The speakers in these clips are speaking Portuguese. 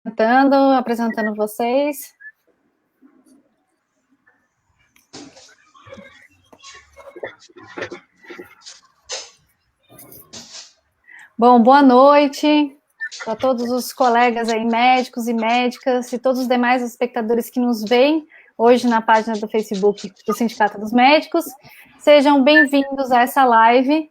Apresentando vocês. Bom, boa noite para todos os colegas aí, médicos e médicas, e todos os demais espectadores que nos veem hoje na página do Facebook do Sindicato dos Médicos. Sejam bem-vindos a essa live.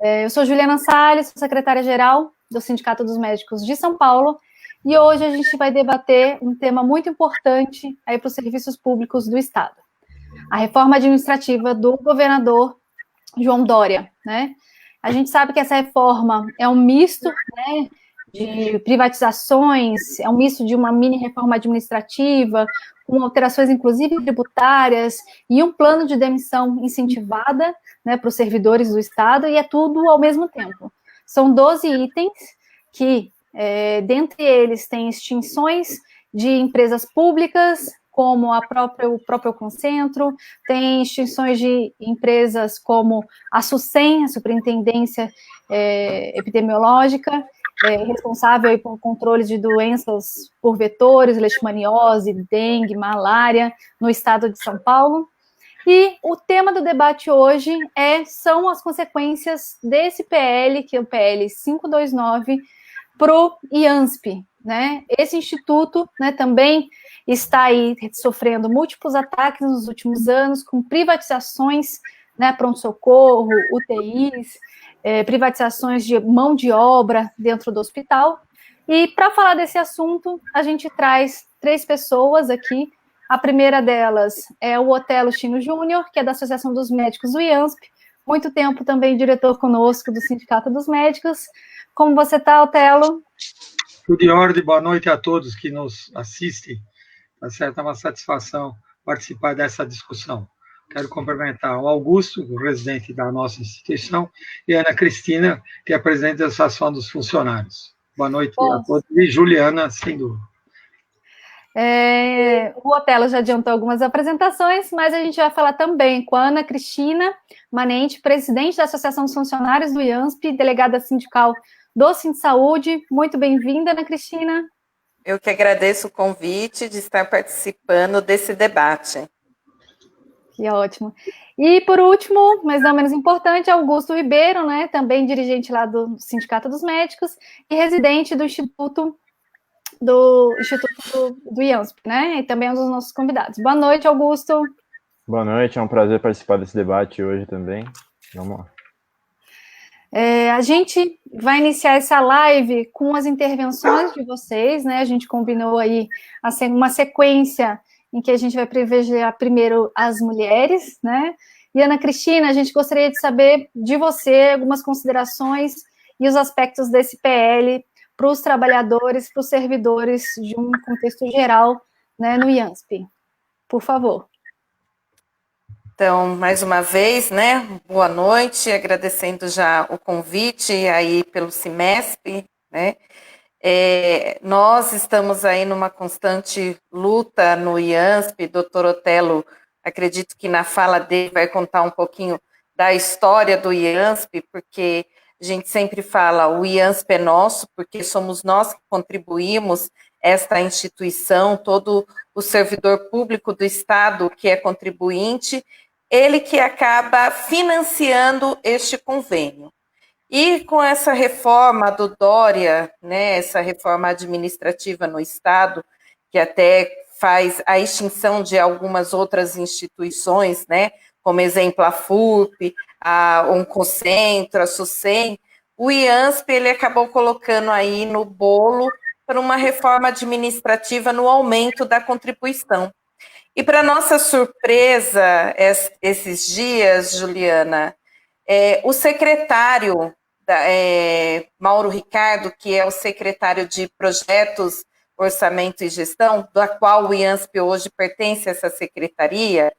Eu sou Juliana Salles, sou secretária-geral do Sindicato dos Médicos de São Paulo, e hoje a gente vai debater um tema muito importante aí para os serviços públicos do Estado. A reforma administrativa do governador João Dória, né? A gente sabe que essa reforma é um misto, né, de privatizações, é um misto de uma mini reforma administrativa, com alterações, inclusive, tributárias, e um plano de demissão incentivada, né, para os servidores do Estado, e é tudo ao mesmo tempo. São 12 itens que, dentre eles, tem extinções de empresas públicas, como o próprio Concentro, tem extinções de empresas como a SUSEM, a Superintendência Epidemiológica, responsável por controle de doenças por vetores, leishmaniose, dengue, malária, no estado de São Paulo. E o tema do debate hoje são as consequências desse PL, que é o PL 529, para o IANSP, né? Esse instituto, né, também está aí sofrendo múltiplos ataques nos últimos anos, com privatizações, né, pronto-socorro, UTIs, privatizações de mão de obra dentro do hospital. E para falar desse assunto, a gente traz 3 pessoas aqui. A primeira delas é o Otelo Chino Júnior, que é da Associação dos Médicos do IANSP, muito tempo também diretor conosco do Sindicato dos Médicos. Como você está, Otelo? Tudo em ordem, boa noite a todos que nos assistem. Tá certo? É uma satisfação participar dessa discussão. Quero cumprimentar o Augusto, o residente da nossa instituição, e a Ana Cristina, que é a presidente da Associação dos Funcionários. Boa noite a todos. E Juliana, sem dúvida. O Otelo já adiantou algumas apresentações, mas a gente vai falar também com a Ana Cristina Manente, presidente da Associação dos Funcionários do IANSP, delegada sindical do Sindsaúde. Muito bem-vinda, Ana Cristina. Eu que agradeço o convite de estar participando desse debate. Que ótimo. E, por último, mas não menos importante, Augusto Ribeiro, né, também dirigente lá do Sindicato dos Médicos e residente do Instituto do IANSP, né, e também é um dos nossos convidados. Boa noite, Augusto. Boa noite, é um prazer participar desse debate hoje também. Vamos lá. A gente vai iniciar essa live com as intervenções de vocês, né? A gente combinou aí uma sequência em que a gente vai privilegiar primeiro as mulheres, né? E, Ana Cristina, a gente gostaria de saber de você algumas considerações e os aspectos desse PL para os trabalhadores, para os servidores de um contexto geral, né, no IANSP. Por favor. Então, mais uma vez, né, boa noite, agradecendo já o convite aí pelo CIMESP, né, nós estamos aí numa constante luta no IANSP, doutor Otelo, acredito que na fala dele vai contar um pouquinho da história do IANSP, porque a gente sempre fala, o IANSP é nosso, porque somos nós que contribuímos esta instituição, todo o servidor público do Estado que é contribuinte, ele que acaba financiando este convênio. E com essa reforma do Dória, né, essa reforma administrativa no Estado, que até faz a extinção de algumas outras instituições, né, como exemplo a FURP, a Concentro, a SUSEM, o IANSP ele acabou colocando aí no bolo para uma reforma administrativa no aumento da contribuição. E para nossa surpresa, esses dias, Juliana, o secretário, Mauro Ricardo, que é o secretário de Projetos, Orçamento e Gestão, da qual o IANSP hoje pertence a essa secretaria,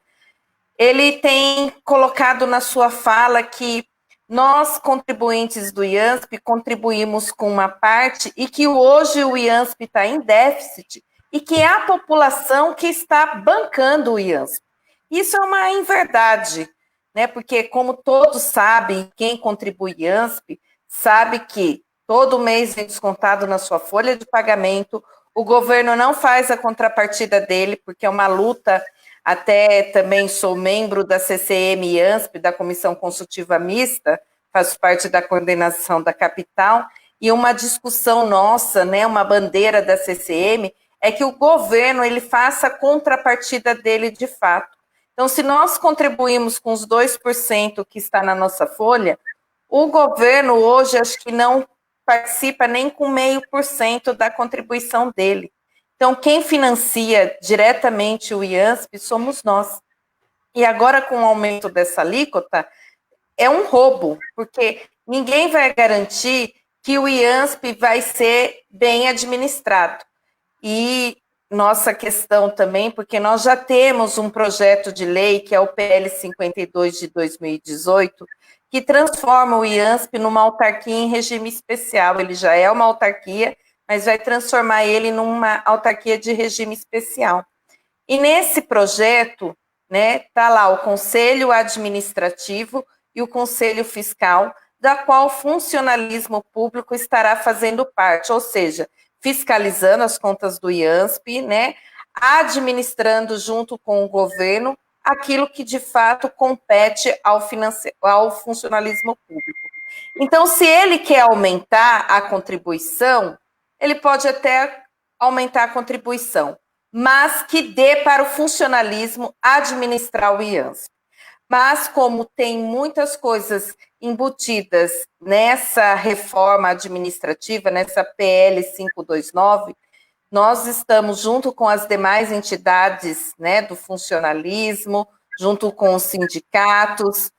ele tem colocado na sua fala que nós, contribuintes do IANSP, contribuímos com uma parte e que hoje o IANSP está em déficit, e que é a população que está bancando o IANSP. Isso é uma inverdade, né? Porque, como todos sabem, quem contribui IANSP sabe que todo mês é descontado na sua folha de pagamento o governo não faz a contrapartida dele, porque é uma luta, até também sou membro da CCM e ANSP, da Comissão Consultiva Mista, faço parte da coordenação da capital, e uma discussão nossa, né, uma bandeira da CCM, é que o governo ele faça a contrapartida dele de fato. Então, se nós contribuímos com os 2% que está na nossa folha, o governo hoje acho que não participa nem com 0,5% da contribuição dele. Então, quem financia diretamente o IANSP somos nós. E agora, com o aumento dessa alíquota, é um roubo, porque ninguém vai garantir que o IANSP vai ser bem administrado. E nossa questão também, porque nós já temos um projeto de lei, que é o PL 52 de 2018, que transforma o IANSP numa autarquia em regime especial. Ele já é uma autarquia, mas vai transformar ele numa autarquia de regime especial. E nesse projeto, né, tá lá o Conselho Administrativo e o Conselho Fiscal, da qual o funcionalismo público estará fazendo parte, ou seja, fiscalizando as contas do IANSP, né, administrando junto com o governo aquilo que de fato compete ao funcionalismo público. Então, se ele quer aumentar a contribuição, ele pode até aumentar a contribuição, mas que dê para o funcionalismo administrar o IANSP. Mas, como tem muitas coisas embutidas nessa reforma administrativa, nessa PL 529, nós estamos, junto com as demais entidades, né, do funcionalismo, junto com os sindicatos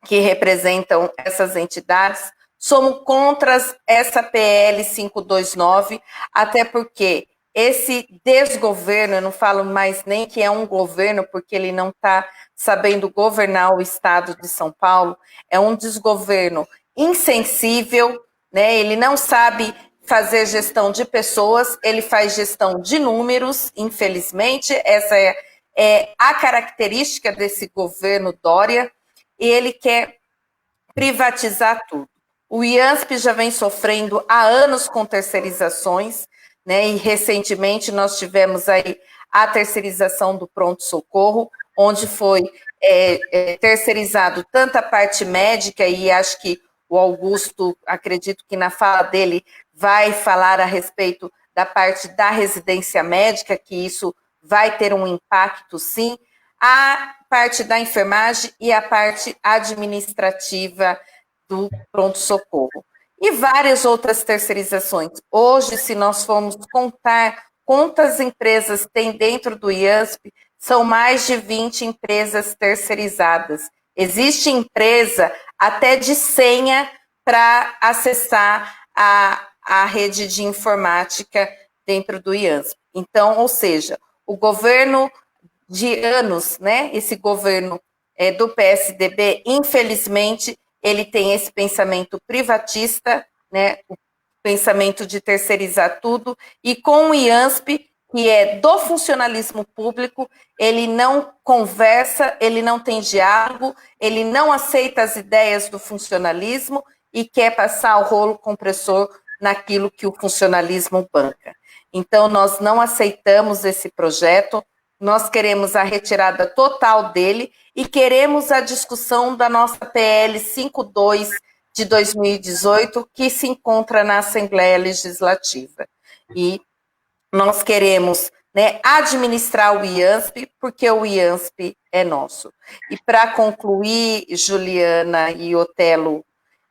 que representam essas entidades, somos contra essa PL 529, até porque esse desgoverno, eu não falo mais nem que é um governo, porque ele não está sabendo governar o estado de São Paulo, é um desgoverno insensível, né? Ele não sabe fazer gestão de pessoas, ele faz gestão de números, infelizmente, essa é a característica desse governo Dória, e ele quer privatizar tudo. O IANSP já vem sofrendo há anos com terceirizações, né? E recentemente nós tivemos aí a terceirização do pronto-socorro, onde foi terceirizado tanto a parte médica, e acho que o Augusto, acredito que na fala dele, vai falar a respeito da parte da residência médica, que isso vai ter um impacto, sim, a parte da enfermagem e a parte administrativa do pronto-socorro. E várias outras terceirizações. Hoje, se nós formos contar quantas empresas tem dentro do IANSP, são mais de 20 empresas terceirizadas. Existe empresa até de senha para acessar a rede de informática dentro do IANSP. Então, ou seja, o governo de anos, né, esse governo do PSDB, infelizmente, ele tem esse pensamento privatista, né, o pensamento de terceirizar tudo, e com o IANSP, que é do funcionalismo público, ele não conversa, ele não tem diálogo, ele não aceita as ideias do funcionalismo e quer passar o rolo compressor naquilo que o funcionalismo banca. Então, nós não aceitamos esse projeto, nós queremos a retirada total dele e queremos a discussão da nossa PL 52 de 2018, que se encontra na Assembleia Legislativa. E nós queremos, né, administrar o IANSP, porque o IANSP é nosso. E para concluir, Juliana e Otelo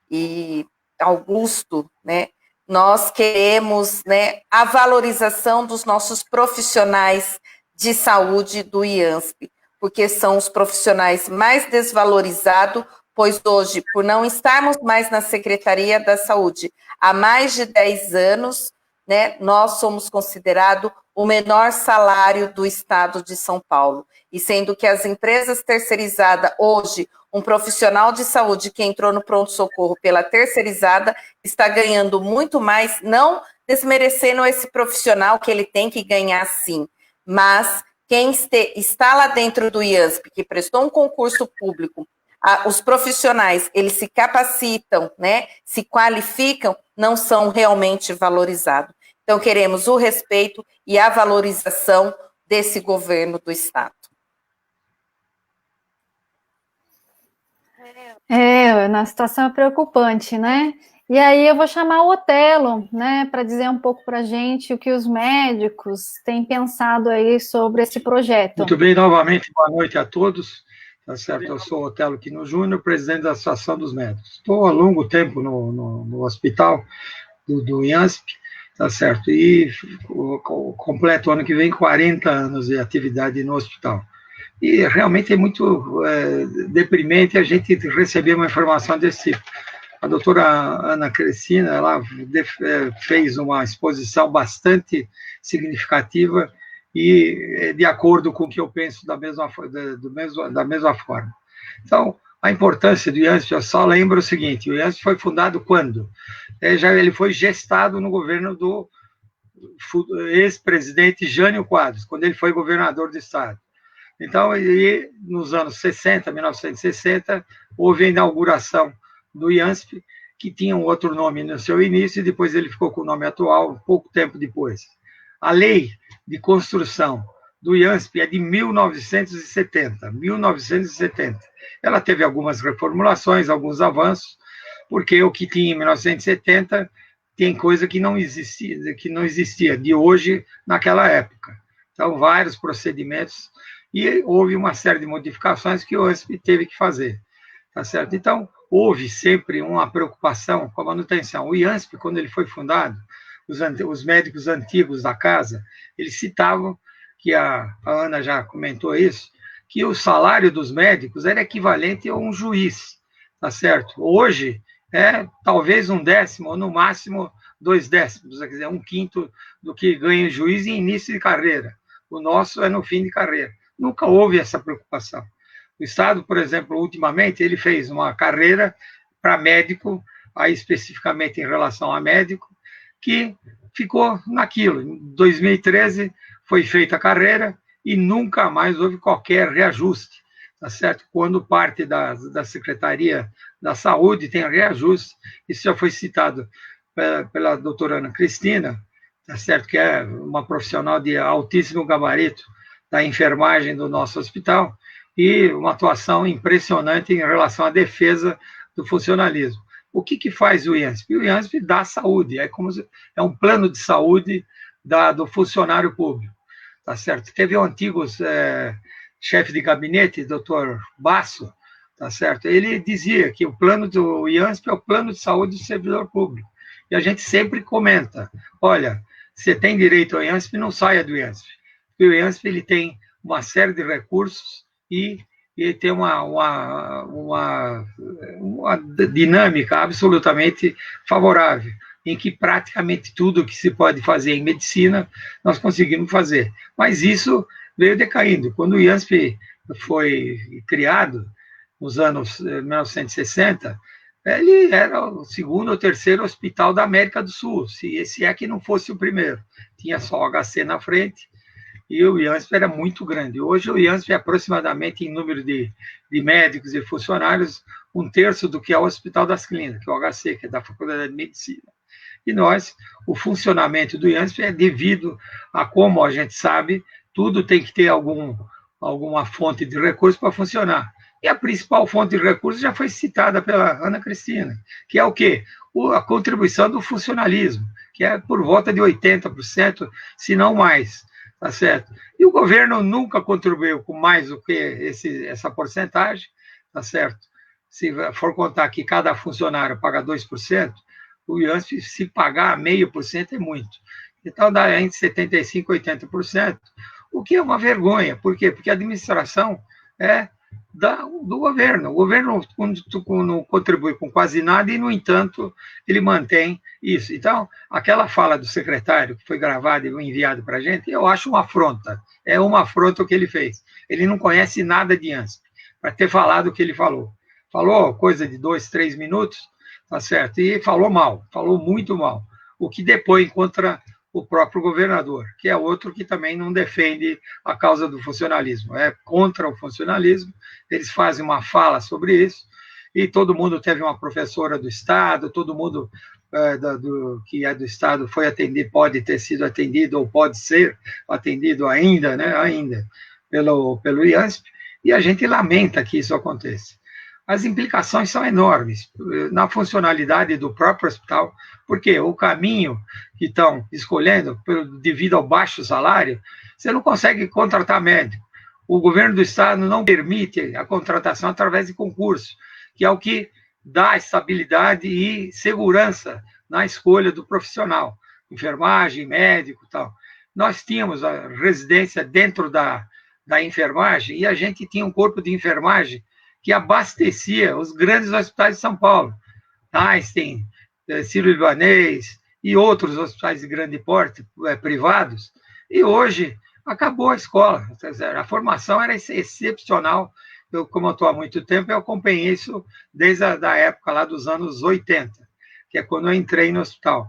e Augusto, né, nós queremos, né, a valorização dos nossos profissionais de saúde do IANSP, porque são os profissionais mais desvalorizados, pois hoje, por não estarmos mais na Secretaria da Saúde há mais de 10 anos, né, nós somos considerados o menor salário do estado de São Paulo. E sendo que as empresas terceirizadas, hoje, um profissional de saúde que entrou no pronto-socorro pela terceirizada está ganhando muito mais, não desmerecendo esse profissional, que ele tem que ganhar sim, mas quem está lá dentro do IANSP, que prestou um concurso público, os profissionais, eles se capacitam, né, se qualificam, não são realmente valorizados. Então, queremos o respeito e a valorização desse governo do Estado. Na situação é preocupante, né? E aí eu vou chamar o Otelo, né, para dizer um pouco para a gente o que os médicos têm pensado aí sobre esse projeto. Muito bem, novamente, boa noite a todos. Tá certo? Eu sou Otelo Quino Júnior, presidente da Associação dos Médicos. Estou há longo tempo no hospital do IANSP, tá certo? E completo ano que vem 40 anos de atividade no hospital. E realmente é muito deprimente a gente receber uma informação desse tipo. A doutora Ana Cristina, ela fez uma exposição bastante significativa e de acordo com o que eu penso da mesma forma. Então, a importância do IANSP, eu só lembro o seguinte, o IANSP foi fundado quando? Ele foi gestado no governo do ex-presidente Jânio Quadros, quando ele foi governador do estado. Então, nos anos 60, 1960, houve a inauguração do IANSP, que tinha um outro nome no seu início, e depois ele ficou com o nome atual, pouco tempo depois. A lei de construção do IANSP é de 1970. Ela teve algumas reformulações, alguns avanços, porque o que tinha em 1970 tem coisa que não existia de hoje naquela época. Então, vários procedimentos, e houve uma série de modificações que o IANSP teve que fazer. Tá certo? Então, houve sempre uma preocupação com a manutenção. O IANSP, quando ele foi fundado, os médicos antigos da casa, eles citavam, que a Ana já comentou isso, que o salário dos médicos era equivalente a um juiz, tá certo? Hoje, talvez 1/10, ou no máximo 2/10, quer dizer, 1/5 do que ganha o juiz em início de carreira. O nosso é no fim de carreira. Nunca houve essa preocupação. O Estado, por exemplo, ultimamente, ele fez uma carreira para médico, aí especificamente em relação a médico, que ficou naquilo. Em 2013 foi feita a carreira e nunca mais houve qualquer reajuste, tá certo? Quando parte da Secretaria da Saúde tem reajuste, isso já foi citado pela doutora Ana Cristina, tá certo? Que é uma profissional de altíssimo gabarito da enfermagem do nosso hospital, e uma atuação impressionante em relação à defesa do funcionalismo. O que faz o IANSP? O IANSP dá saúde, é um plano de saúde do funcionário público, tá certo? Teve um antigo chefe de gabinete, doutor Basso, tá certo? Ele dizia que o plano do IANSP é o plano de saúde do servidor público, e a gente sempre comenta, olha, você tem direito ao IANSP, não saia do IANSP, porque o IANSP ele tem uma série de recursos e tem uma dinâmica absolutamente favorável, em que praticamente tudo que se pode fazer em medicina, nós conseguimos fazer. Mas isso veio decaindo. Quando o IANSP foi criado, nos anos 1960, ele era o segundo ou terceiro hospital da América do Sul, se é que não fosse o primeiro. Tinha só o HC na frente, e o IANSP era muito grande. Hoje o IANSP é aproximadamente, em número de médicos e funcionários, 1/3 do que é o Hospital das Clínicas, que é o HC, que é da Faculdade de Medicina. E o funcionamento do IANSP é devido a, como a gente sabe, tudo tem que ter alguma fonte de recurso para funcionar. E a principal fonte de recursos já foi citada pela Ana Cristina, que é o quê? A contribuição do funcionalismo, que é por volta de 80%, se não mais. Tá certo? E o governo nunca contribuiu com mais do que essa porcentagem, tá certo? Se for contar que cada funcionário paga 2%, o IANSP, se pagar 0,5% é muito. Então, dá entre 75% e 80%, o que é uma vergonha. Por quê? Porque a administração é do governo. O governo não contribui com quase nada e, no entanto, ele mantém isso. Então, aquela fala do secretário que foi gravada e enviada para a gente, eu acho uma afronta. É uma afronta o que ele fez. Ele não conhece nada de IANSP, para ter falado o que ele falou. Falou coisa de 2, 3 minutos, tá certo? E falou mal, falou muito mal. O que depõe contra o próprio governador, que é outro que também não defende a causa do funcionalismo, é contra o funcionalismo. Eles fazem uma fala sobre isso, e todo mundo teve uma professora do Estado, todo mundo que é do Estado foi atendido, pode ter sido atendido ou pode ser atendido ainda, né, ainda pelo IANSP, e a gente lamenta que isso aconteça. As implicações são enormes na funcionalidade do próprio hospital, porque o caminho que estão escolhendo, devido ao baixo salário, você não consegue contratar médico. O governo do Estado não permite a contratação através de concurso, que é o que dá estabilidade e segurança na escolha do profissional, enfermagem, médico e tal. Nós tínhamos a residência dentro da enfermagem e a gente tinha um corpo de enfermagem que abastecia os grandes hospitais de São Paulo, Einstein, Sírio-Libanês e outros hospitais de grande porte privados, e hoje acabou a escola, a formação era excepcional. Como eu estou há muito tempo, eu acompanhei isso desde a época lá dos anos 80, que é quando eu entrei no hospital.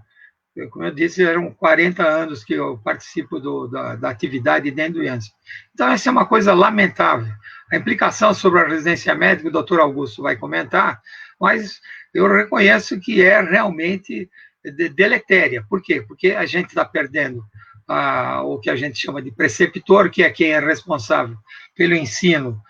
Como eu disse, eram 40 anos que eu participo da atividade dentro do IANSP. Então, essa é uma coisa lamentável. A implicação sobre a residência médica, o doutor Augusto vai comentar, mas eu reconheço que é realmente deletéria. Por quê? Porque a gente está perdendo o que a gente chama de preceptor, que é quem é responsável pelo ensino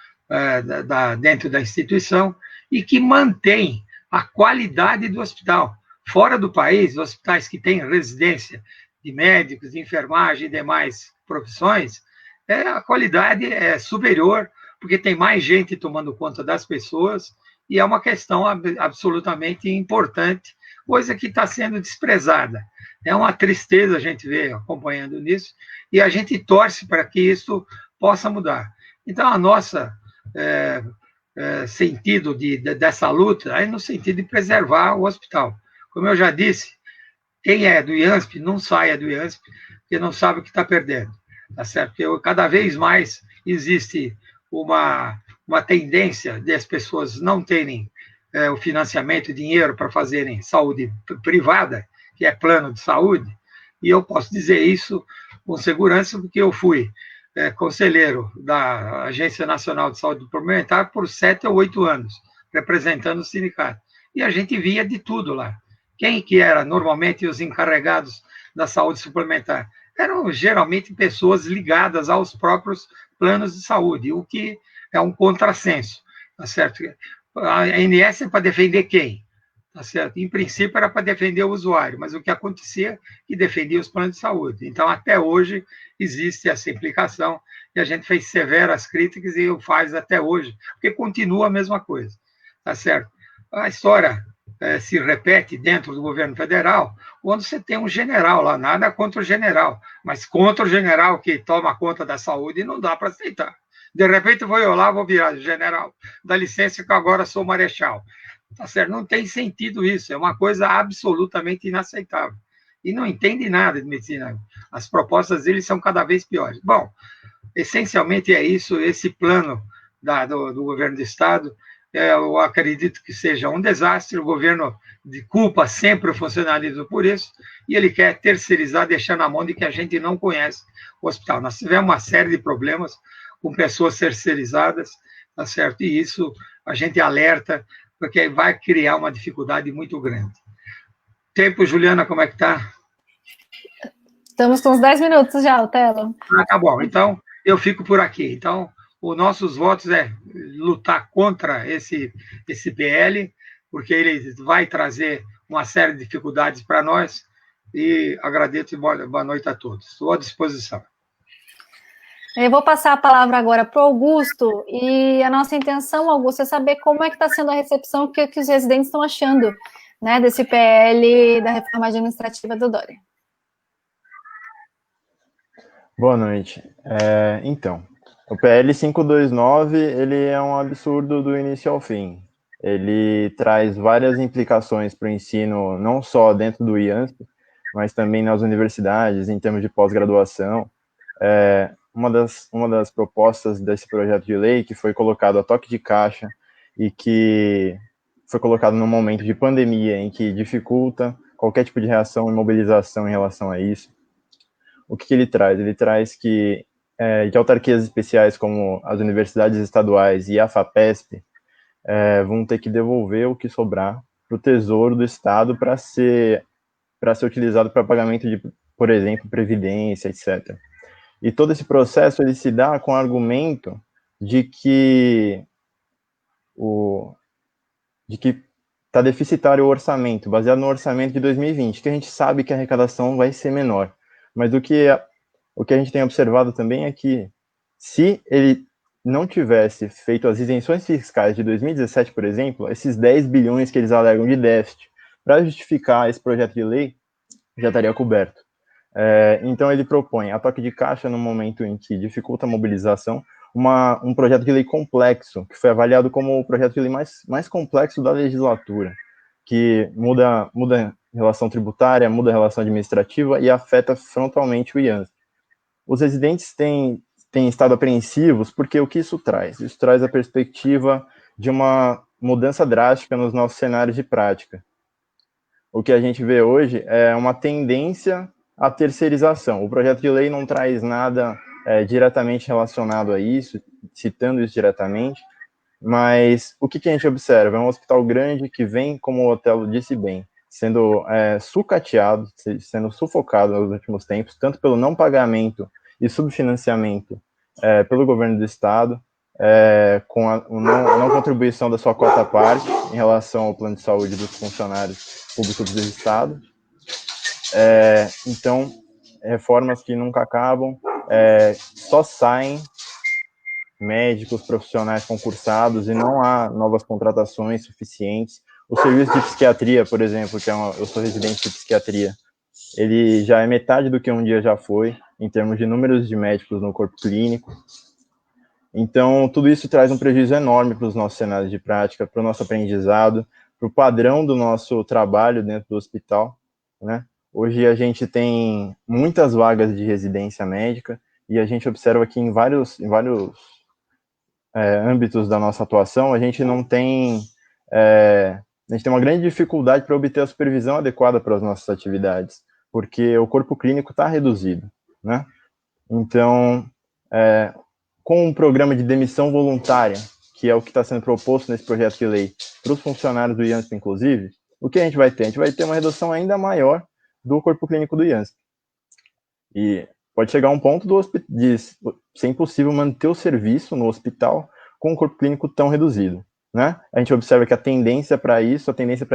dentro da instituição e que mantém a qualidade do hospital. Fora do país, hospitais que têm residência de médicos, de enfermagem e demais profissões, a qualidade é superior, porque tem mais gente tomando conta das pessoas e é uma questão absolutamente importante, coisa que está sendo desprezada. É uma tristeza a gente ver acompanhando nisso e a gente torce para que isso possa mudar. Então, a nossa sentido dessa luta é no sentido de preservar o hospital. Como eu já disse, quem é do IANSP não saia do IANSP, porque não sabe o que está perdendo. Tá certo? Porque cada vez mais existe uma tendência de as pessoas não terem o financiamento, dinheiro para fazerem saúde privada, que é plano de saúde, e eu posso dizer isso com segurança, porque eu fui conselheiro da Agência Nacional de Saúde Suplementar por 7 ou 8 anos, representando o sindicato. E a gente via de tudo lá. Quem que era normalmente os encarregados da saúde suplementar? Eram geralmente pessoas ligadas aos próprios planos de saúde, o que é um contrassenso, tá certo? A ANS é para defender quem? Tá certo? Em princípio era para defender o usuário, mas o que acontecia é que defendia os planos de saúde. Então, até hoje, existe essa implicação, e a gente fez severas críticas e faz até hoje, porque continua a mesma coisa, tá certo? A história se repete dentro do governo federal, quando você tem um general lá, nada contra o general, mas contra o general que toma conta da saúde não dá para aceitar. De repente vou eu lá, vou virar general, dá licença que agora sou marechal. Tá certo? Não tem sentido isso, é uma coisa absolutamente inaceitável. E não entende nada de medicina. As propostas deles são cada vez piores. Bom, essencialmente é isso, esse plano do governo do Estado, eu acredito que seja um desastre, o governo culpa sempre o funcionalismo por isso, e ele quer terceirizar, deixar na mão de que a gente não conhece o hospital. Nós tivemos uma série de problemas com pessoas terceirizadas, tá certo? E isso a gente alerta, porque vai criar uma dificuldade muito grande. Tempo, Juliana, como é que está? Estamos com uns 10 minutos já, Otelo. Tá bom, então eu fico por aqui. Então, os nossos votos é lutar contra esse PL, porque ele vai trazer uma série de dificuldades para nós, e agradeço e boa noite a todos. Estou à disposição. Eu vou passar a palavra agora para o Augusto, e a nossa intenção, Augusto, é saber como é que está sendo a recepção, o que os residentes estão achando, né, desse PL da reforma administrativa do Dória. Boa noite. Então, o PL 529, ele é um absurdo do início ao fim. Ele traz várias implicações para o ensino, não só dentro do IANSP, mas também nas universidades, em termos de pós-graduação. Uma das propostas desse projeto de lei, que foi colocado a toque de caixa e que foi colocado num momento de pandemia em que dificulta qualquer tipo de reação e mobilização em relação a isso. O que ele traz? Ele traz que de autarquias especiais como as universidades estaduais e a FAPESP vão ter que devolver o que sobrar para o Tesouro do Estado para ser para ser utilizado para pagamento de, por exemplo, previdência, etc. E todo esse processo ele se dá com o argumento de que está deficitário o orçamento, baseado no orçamento de 2020, que a gente sabe que a arrecadação vai ser menor. Mas o que a gente tem observado também é que, se ele não tivesse feito as isenções fiscais de 2017, por exemplo, esses 10 bilhões que eles alegam de déficit para justificar esse projeto de lei já estaria coberto. Então ele propõe a toque de caixa no momento em que dificulta a mobilização, um projeto de lei complexo, que foi avaliado como o projeto de lei mais complexo da legislatura, que muda a relação tributária, muda a relação administrativa e afeta frontalmente o IANSP. Os residentes têm estado apreensivos porque o que isso traz? Isso traz a perspectiva de uma mudança drástica nos nossos cenários de prática. O que a gente vê hoje é uma tendência à terceirização. O projeto de lei não traz nada diretamente relacionado a isso, citando isso diretamente, mas o que a gente observa? É um hospital grande que vem, como o Otelo disse bem, sendo sucateado, sendo sufocado nos últimos tempos, tanto pelo não pagamento e subfinanciamento pelo governo do Estado, com a não contribuição da sua cota à parte em relação ao plano de saúde dos funcionários públicos do Estado. Então, reformas que nunca acabam, só saem médicos, profissionais concursados e não há novas contratações suficientes. O serviço de psiquiatria, por exemplo, eu sou residente de psiquiatria, ele já é metade do que um dia já foi, em termos de números de médicos no corpo clínico. Então, tudo isso traz um prejuízo enorme para os nossos cenários de prática, para o nosso aprendizado, para o padrão do nosso trabalho dentro do hospital, né? Hoje a gente tem muitas vagas de residência médica e a gente observa que em vários âmbitos da nossa atuação, a gente tem uma grande dificuldade para obter a supervisão adequada para as nossas atividades, porque o corpo clínico está reduzido, né? Então, com um programa de demissão voluntária, que é o que está sendo proposto nesse projeto de lei, para os funcionários do IANSP, inclusive, o que a gente vai ter? A gente vai ter uma redução ainda maior do corpo clínico do IANSP. E pode chegar a um ponto de ser impossível manter o serviço no hospital com um corpo clínico tão reduzido, né? A gente observa que a tendência para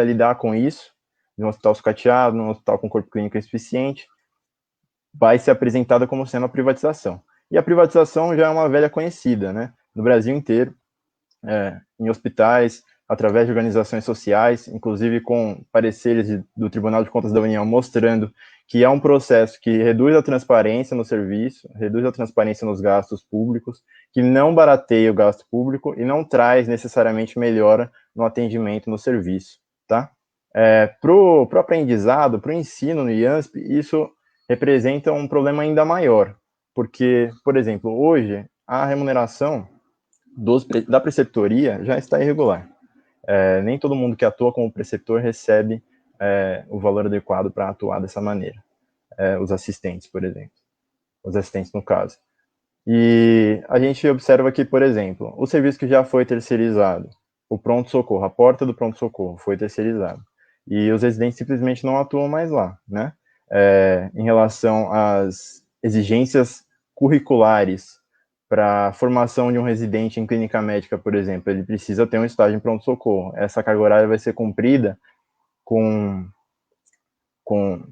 lidar com isso, num hospital sucateado, num hospital com corpo clínico insuficiente, vai ser apresentada como sendo a privatização. E a privatização já é uma velha conhecida, né? No Brasil inteiro, em hospitais, através de organizações sociais, inclusive com pareceres do Tribunal de Contas da União mostrando que é um processo que reduz a transparência no serviço, reduz a transparência nos gastos públicos, que não barateia o gasto público e não traz necessariamente melhora no atendimento no serviço, tá? Para o aprendizado, para o ensino no IANSP, isso representa um problema ainda maior, porque, por exemplo, hoje a remuneração da preceptoria já está irregular. Nem todo mundo que atua como preceptor recebe o valor adequado para atuar dessa maneira. Os assistentes, por exemplo. Os assistentes, no caso. E a gente observa que, por exemplo, o serviço que já foi terceirizado, o pronto-socorro, a porta do pronto-socorro foi terceirizado. E os residentes simplesmente não atuam mais lá, né? Em relação às exigências curriculares para a formação de um residente em clínica médica, por exemplo, ele precisa ter um estágio em pronto-socorro. Essa carga horária vai ser cumprida com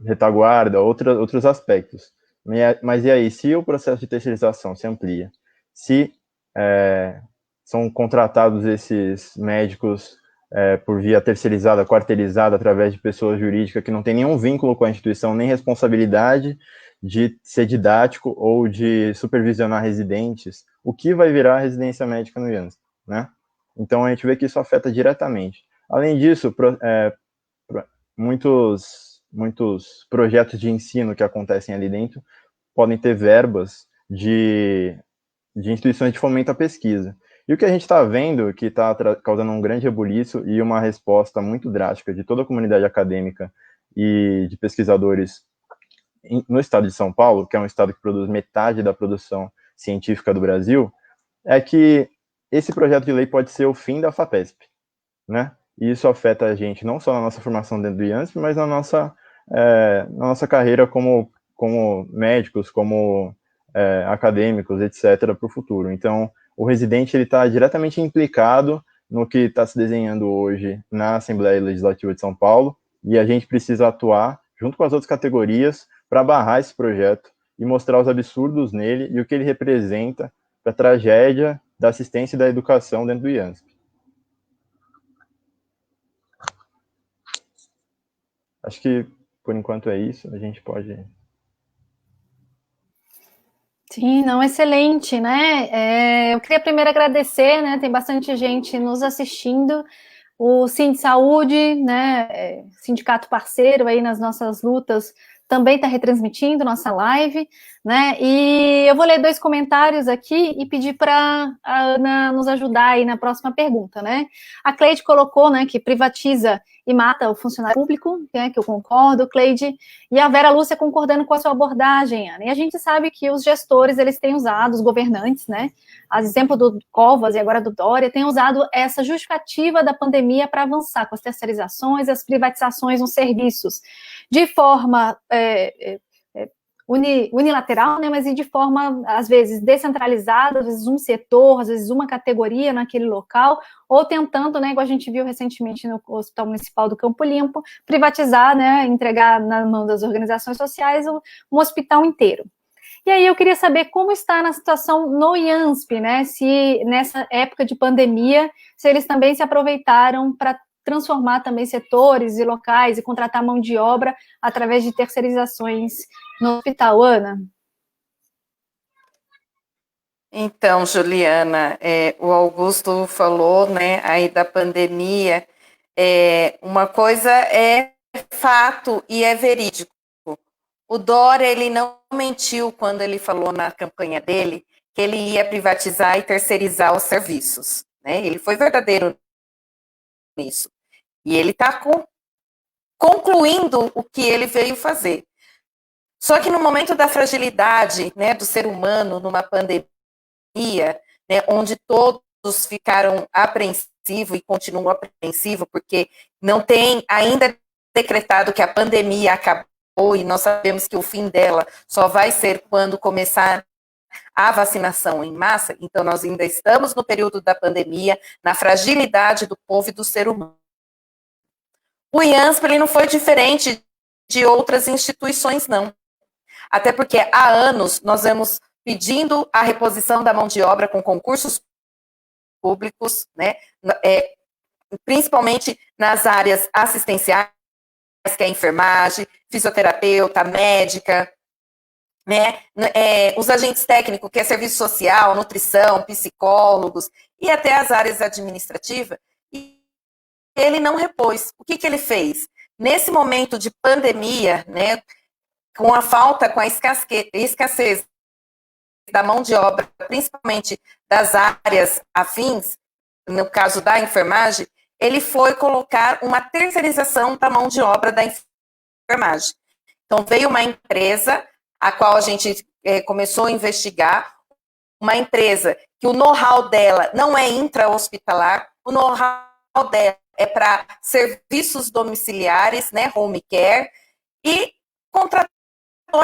retaguarda, outros aspectos. Mas e aí, se o processo de terceirização se amplia, se são contratados esses médicos por via terceirizada, quarteirizada, através de pessoas jurídicas que não tem nenhum vínculo com a instituição, nem responsabilidade de ser didático ou de supervisionar residentes, o que vai virar residência médica no IANSP, né? Então, a gente vê que isso afeta diretamente. Além disso, muitos projetos de ensino que acontecem ali dentro podem ter verbas de instituições de fomento à pesquisa. E o que a gente está vendo, que está causando um grande rebuliço e uma resposta muito drástica de toda a comunidade acadêmica e de pesquisadores no estado de São Paulo, que é um estado que produz metade da produção científica do Brasil, é que esse projeto de lei pode ser o fim da FAPESP, né? E isso afeta a gente não só na nossa formação dentro do IANSP, mas na nossa na nossa carreira como médicos, como acadêmicos, etc., para o futuro. Então, o residente está diretamente implicado no que está se desenhando hoje na Assembleia Legislativa de São Paulo, e a gente precisa atuar junto com as outras categorias para barrar esse projeto e mostrar os absurdos nele e o que ele representa para a tragédia da assistência e da educação dentro do IANSP. Acho que, por enquanto, é isso. A gente pode... Sim, não, excelente, né? Eu queria primeiro agradecer, né? Tem bastante gente nos assistindo. O Sind Saúde, né? Sindicato parceiro aí nas nossas lutas, também está retransmitindo nossa live, né? E eu vou ler 2 comentários aqui e pedir para a Ana nos ajudar aí na próxima pergunta, né? A Cleide colocou, né, que privatiza e mata o funcionário público, né, que eu concordo, Cleide, e a Vera Lúcia concordando com a sua abordagem, Ana. E a gente sabe que os gestores, eles têm usado, os governantes, né, a exemplo do Covas e agora do Dória, têm usado essa justificativa da pandemia para avançar com as terceirizações e as privatizações nos serviços, de forma unilateral, né, mas de forma, às vezes, descentralizada, às vezes um setor, às vezes uma categoria naquele local, ou tentando, né, igual a gente viu recentemente no Hospital Municipal do Campo Limpo, privatizar, né, entregar na mão das organizações sociais um hospital inteiro. E aí eu queria saber como está na situação no IANSP, né, se nessa época de pandemia, se eles também se aproveitaram para transformar também setores e locais e contratar mão de obra através de terceirizações no hospital, Ana? Então, Juliana, o Augusto falou, né, aí da pandemia, uma coisa é fato e é verídico. O Dória, ele não mentiu quando ele falou na campanha dele que ele ia privatizar e terceirizar os serviços, né? Ele foi verdadeiro nisso. E ele está concluindo o que ele veio fazer. Só que no momento da fragilidade, né, do ser humano, numa pandemia, né, onde todos ficaram apreensivos e continuam apreensivos, porque não tem ainda decretado que a pandemia acabou e nós sabemos que o fim dela só vai ser quando começar a vacinação em massa, então nós ainda estamos no período da pandemia, na fragilidade do povo e do ser humano. O IANSP, ele não foi diferente de outras instituições, não. Até porque há anos nós vamos pedindo a reposição da mão de obra com concursos públicos, né, principalmente nas áreas assistenciais, que é enfermagem, fisioterapeuta, médica, né, os agentes técnicos, que é serviço social, nutrição, psicólogos, e até as áreas administrativas, e ele não repôs. O que ele fez? Nesse momento de pandemia, né, com a falta, com a escassez da mão de obra, principalmente das áreas afins, no caso da enfermagem, ele foi colocar uma terceirização da mão de obra da enfermagem. Então, veio uma empresa, a qual a gente começou a investigar, uma empresa que o know-how dela não é intra-hospitalar, o know-how dela é para serviços domiciliares, né, home care, e contratou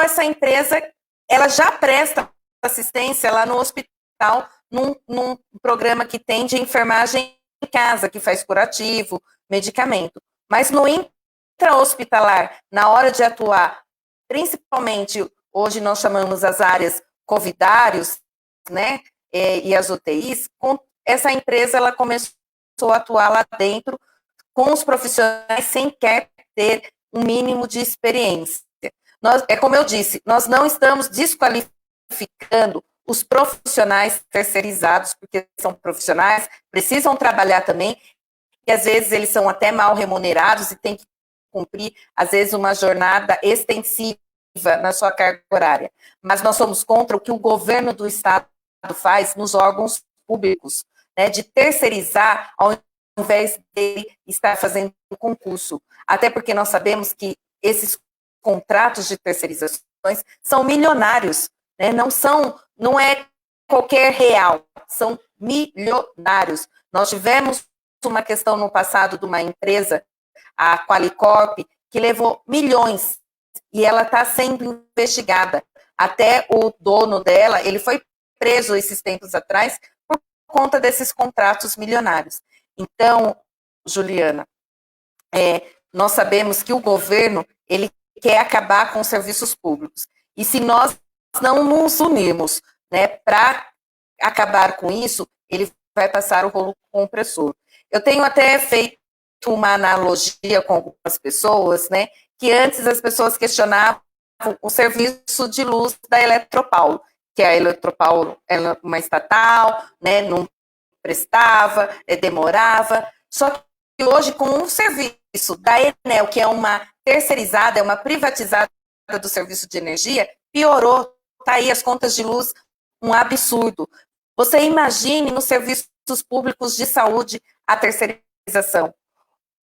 essa empresa, ela já presta assistência lá no hospital, num programa que tem de enfermagem em casa, que faz curativo, medicamento. Mas no intra-hospitalar, na hora de atuar, principalmente, hoje nós chamamos as áreas covidários, né, e as UTIs, essa empresa, ela começou a atuar lá dentro com os profissionais sem querer ter um mínimo de experiência. Como eu disse, nós não estamos desqualificando os profissionais terceirizados, porque são profissionais, precisam trabalhar também, e às vezes eles são até mal remunerados e têm que cumprir, às vezes, uma jornada extensiva na sua carga horária. Mas nós somos contra o que o governo do Estado faz nos órgãos públicos, né, de terceirizar ao invés de estar fazendo concurso. Até porque nós sabemos que esses contratos de terceirizações são milionários, né? Não é qualquer real, são milionários. Nós tivemos uma questão no passado de uma empresa, a Qualicorp, que levou milhões, e ela está sendo investigada. Até o dono dela, ele foi preso esses tempos atrás por conta desses contratos milionários. Então, Juliana, nós sabemos que o governo, ele quer acabar com os serviços públicos. E se nós não nos unirmos, né, para acabar com isso, ele vai passar o rolo compressor. Eu tenho até feito uma analogia com algumas pessoas, né, que antes as pessoas questionavam o serviço de luz da Eletropaulo, que a Eletropaulo é uma estatal, né, não prestava, demorava, só que hoje com o serviço da Enel, que é uma terceirizada, é uma privatizada do serviço de energia, piorou, está aí as contas de luz, um absurdo. Você imagine nos serviços públicos de saúde a terceirização.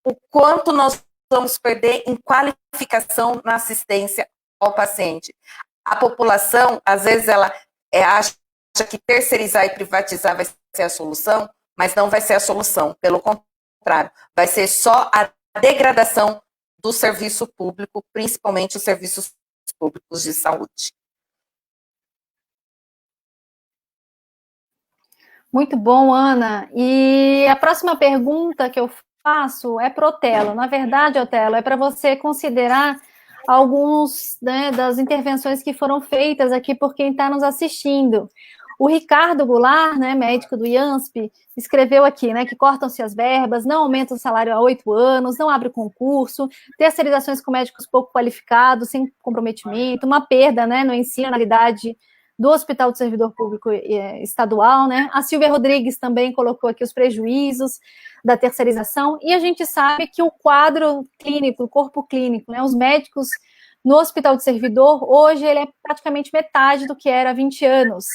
O quanto nós vamos perder em qualificação na assistência ao paciente. A população, às vezes, ela acha que terceirizar e privatizar vai ser a solução, mas não vai ser a solução. Pelo contrário, vai ser só a degradação do serviço público, principalmente os serviços públicos de saúde. Muito bom, Ana. E a próxima pergunta que eu faço é para o Otelo. Na verdade, Otelo, é para você considerar alguns, né, das intervenções que foram feitas aqui por quem está nos assistindo. O Ricardo Goulart, né, médico do IANSP, escreveu aqui, né, que cortam-se as verbas, não aumenta o salário há 8 anos, não abre concurso, terceirizações com médicos pouco qualificados, sem comprometimento, uma perda, né, no ensino, na realidade do Hospital do Servidor Público Estadual, né? A Silvia Rodrigues também colocou aqui os prejuízos da terceirização, e a gente sabe que o quadro clínico, o corpo clínico, né, os médicos no Hospital do Servidor, hoje ele é praticamente metade do que era há 20 anos.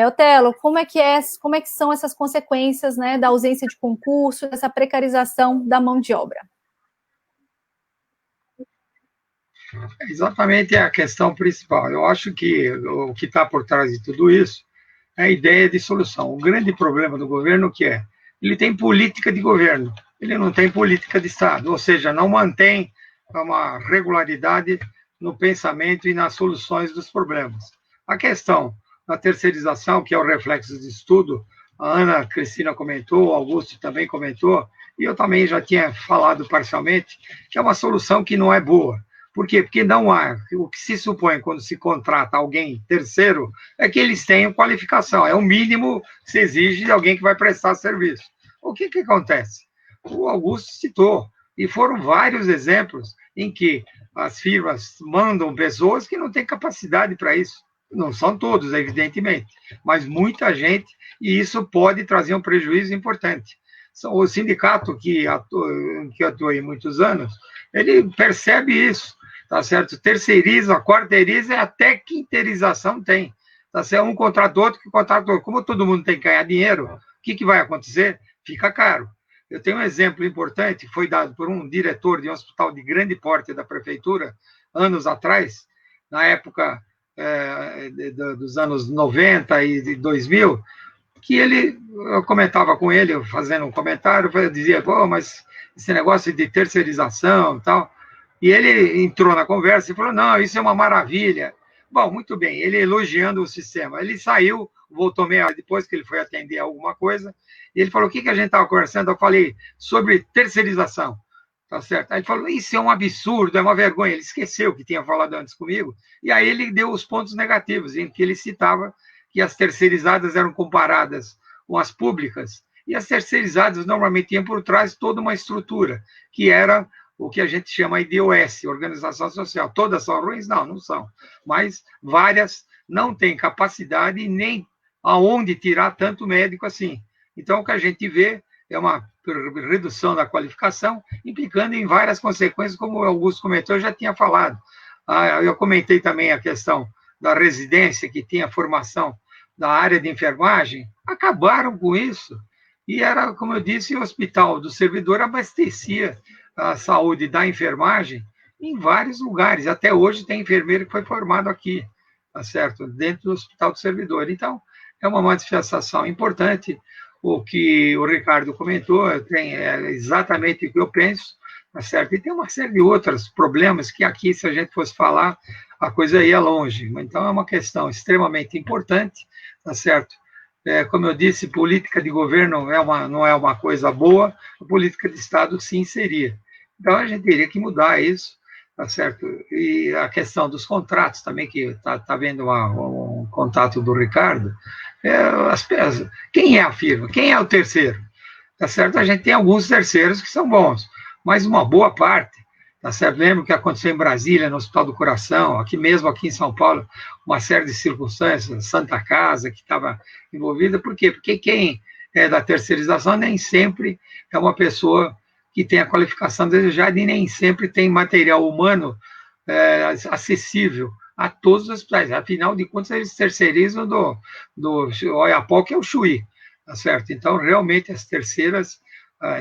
Otelo, como é que são essas consequências, né, da ausência de concurso, dessa precarização da mão de obra? Exatamente a questão principal. Eu acho que o que está por trás de tudo isso é a ideia de solução. O grande problema do governo que é, ele tem política de governo, ele não tem política de Estado, ou seja, não mantém uma regularidade no pensamento e nas soluções dos problemas. A questão da terceirização, que é o reflexo de estudo, a Ana Cristina comentou, o Augusto também comentou, e eu também já tinha falado parcialmente, que é uma solução que não é boa. Por quê? Porque não há, o que se supõe quando se contrata alguém terceiro é que eles tenham qualificação, é o mínimo que se exige de alguém que vai prestar serviço. O que acontece? O Augusto citou, e foram vários exemplos em que as firmas mandam pessoas que não têm capacidade para isso. Não são todos, evidentemente, mas muita gente, e isso pode trazer um prejuízo importante. O sindicato que atua em muitos anos, ele percebe isso. Tá certo? Terceiriza, quarteiriza e até quinteirização tem. Tá certo? Um contrata outro, que contrata outro. Como todo mundo tem que ganhar dinheiro, o que vai acontecer? Fica caro. Eu tenho um exemplo importante, foi dado por um diretor de um hospital de grande porte da prefeitura, anos atrás, na época dos anos 90 e 2000, que eu comentava com ele, fazendo um comentário, eu dizia, pô, mas esse negócio de terceirização e tal. E ele entrou na conversa e falou, não, isso é uma maravilha. Bom, muito bem, ele elogiando o sistema. Ele saiu, voltou meia hora depois que ele foi atender alguma coisa, e ele falou, o que a gente estava conversando? Eu falei, sobre terceirização, tá certo? Aí ele falou, isso é um absurdo, é uma vergonha. Ele esqueceu que tinha falado antes comigo, e aí ele deu os pontos negativos, em que ele citava que as terceirizadas eram comparadas com as públicas, e as terceirizadas normalmente tinham por trás toda uma estrutura, que era o que a gente chama de OS, Organização Social. Todas são ruins? Não, não são. Mas várias não têm capacidade e nem aonde tirar tanto médico assim. Então, o que a gente vê é uma redução da qualificação, implicando em várias consequências, como o Augusto comentou, eu já tinha falado. Eu comentei também a questão da residência, que tinha formação da área de enfermagem, acabaram com isso. E era, como eu disse, o hospital do servidor abastecia a saúde da enfermagem em vários lugares. Até hoje tem enfermeiro que foi formado aqui, tá certo? Dentro do Hospital do Servidor. Então, é uma manifestação importante. O que o Ricardo comentou é exatamente o que eu penso, tá certo? E tem uma série de outros problemas que aqui, se a gente fosse falar, a coisa ia longe. Então, é uma questão extremamente importante, tá certo? Como eu disse, política de governo não é uma coisa boa, a política de Estado sim seria. Então, a gente teria que mudar isso, tá certo? E a questão dos contratos também, que está vendo um contato do Ricardo, quem é a firma? Quem é o terceiro? Tá certo? A gente tem alguns terceiros que são bons, mas uma boa parte, tá certo? Lembro que aconteceu em Brasília, no Hospital do Coração, aqui mesmo, aqui em São Paulo, uma série de circunstâncias, Santa Casa, que estava envolvida, por quê? Porque quem é da terceirização nem sempre é uma pessoa que tem a qualificação desejada e nem sempre tem material humano acessível a todos os hospitais. Afinal de contas, eles terceirizam do Oiapoque ao Chuí, tá certo? Então, realmente, as terceiras,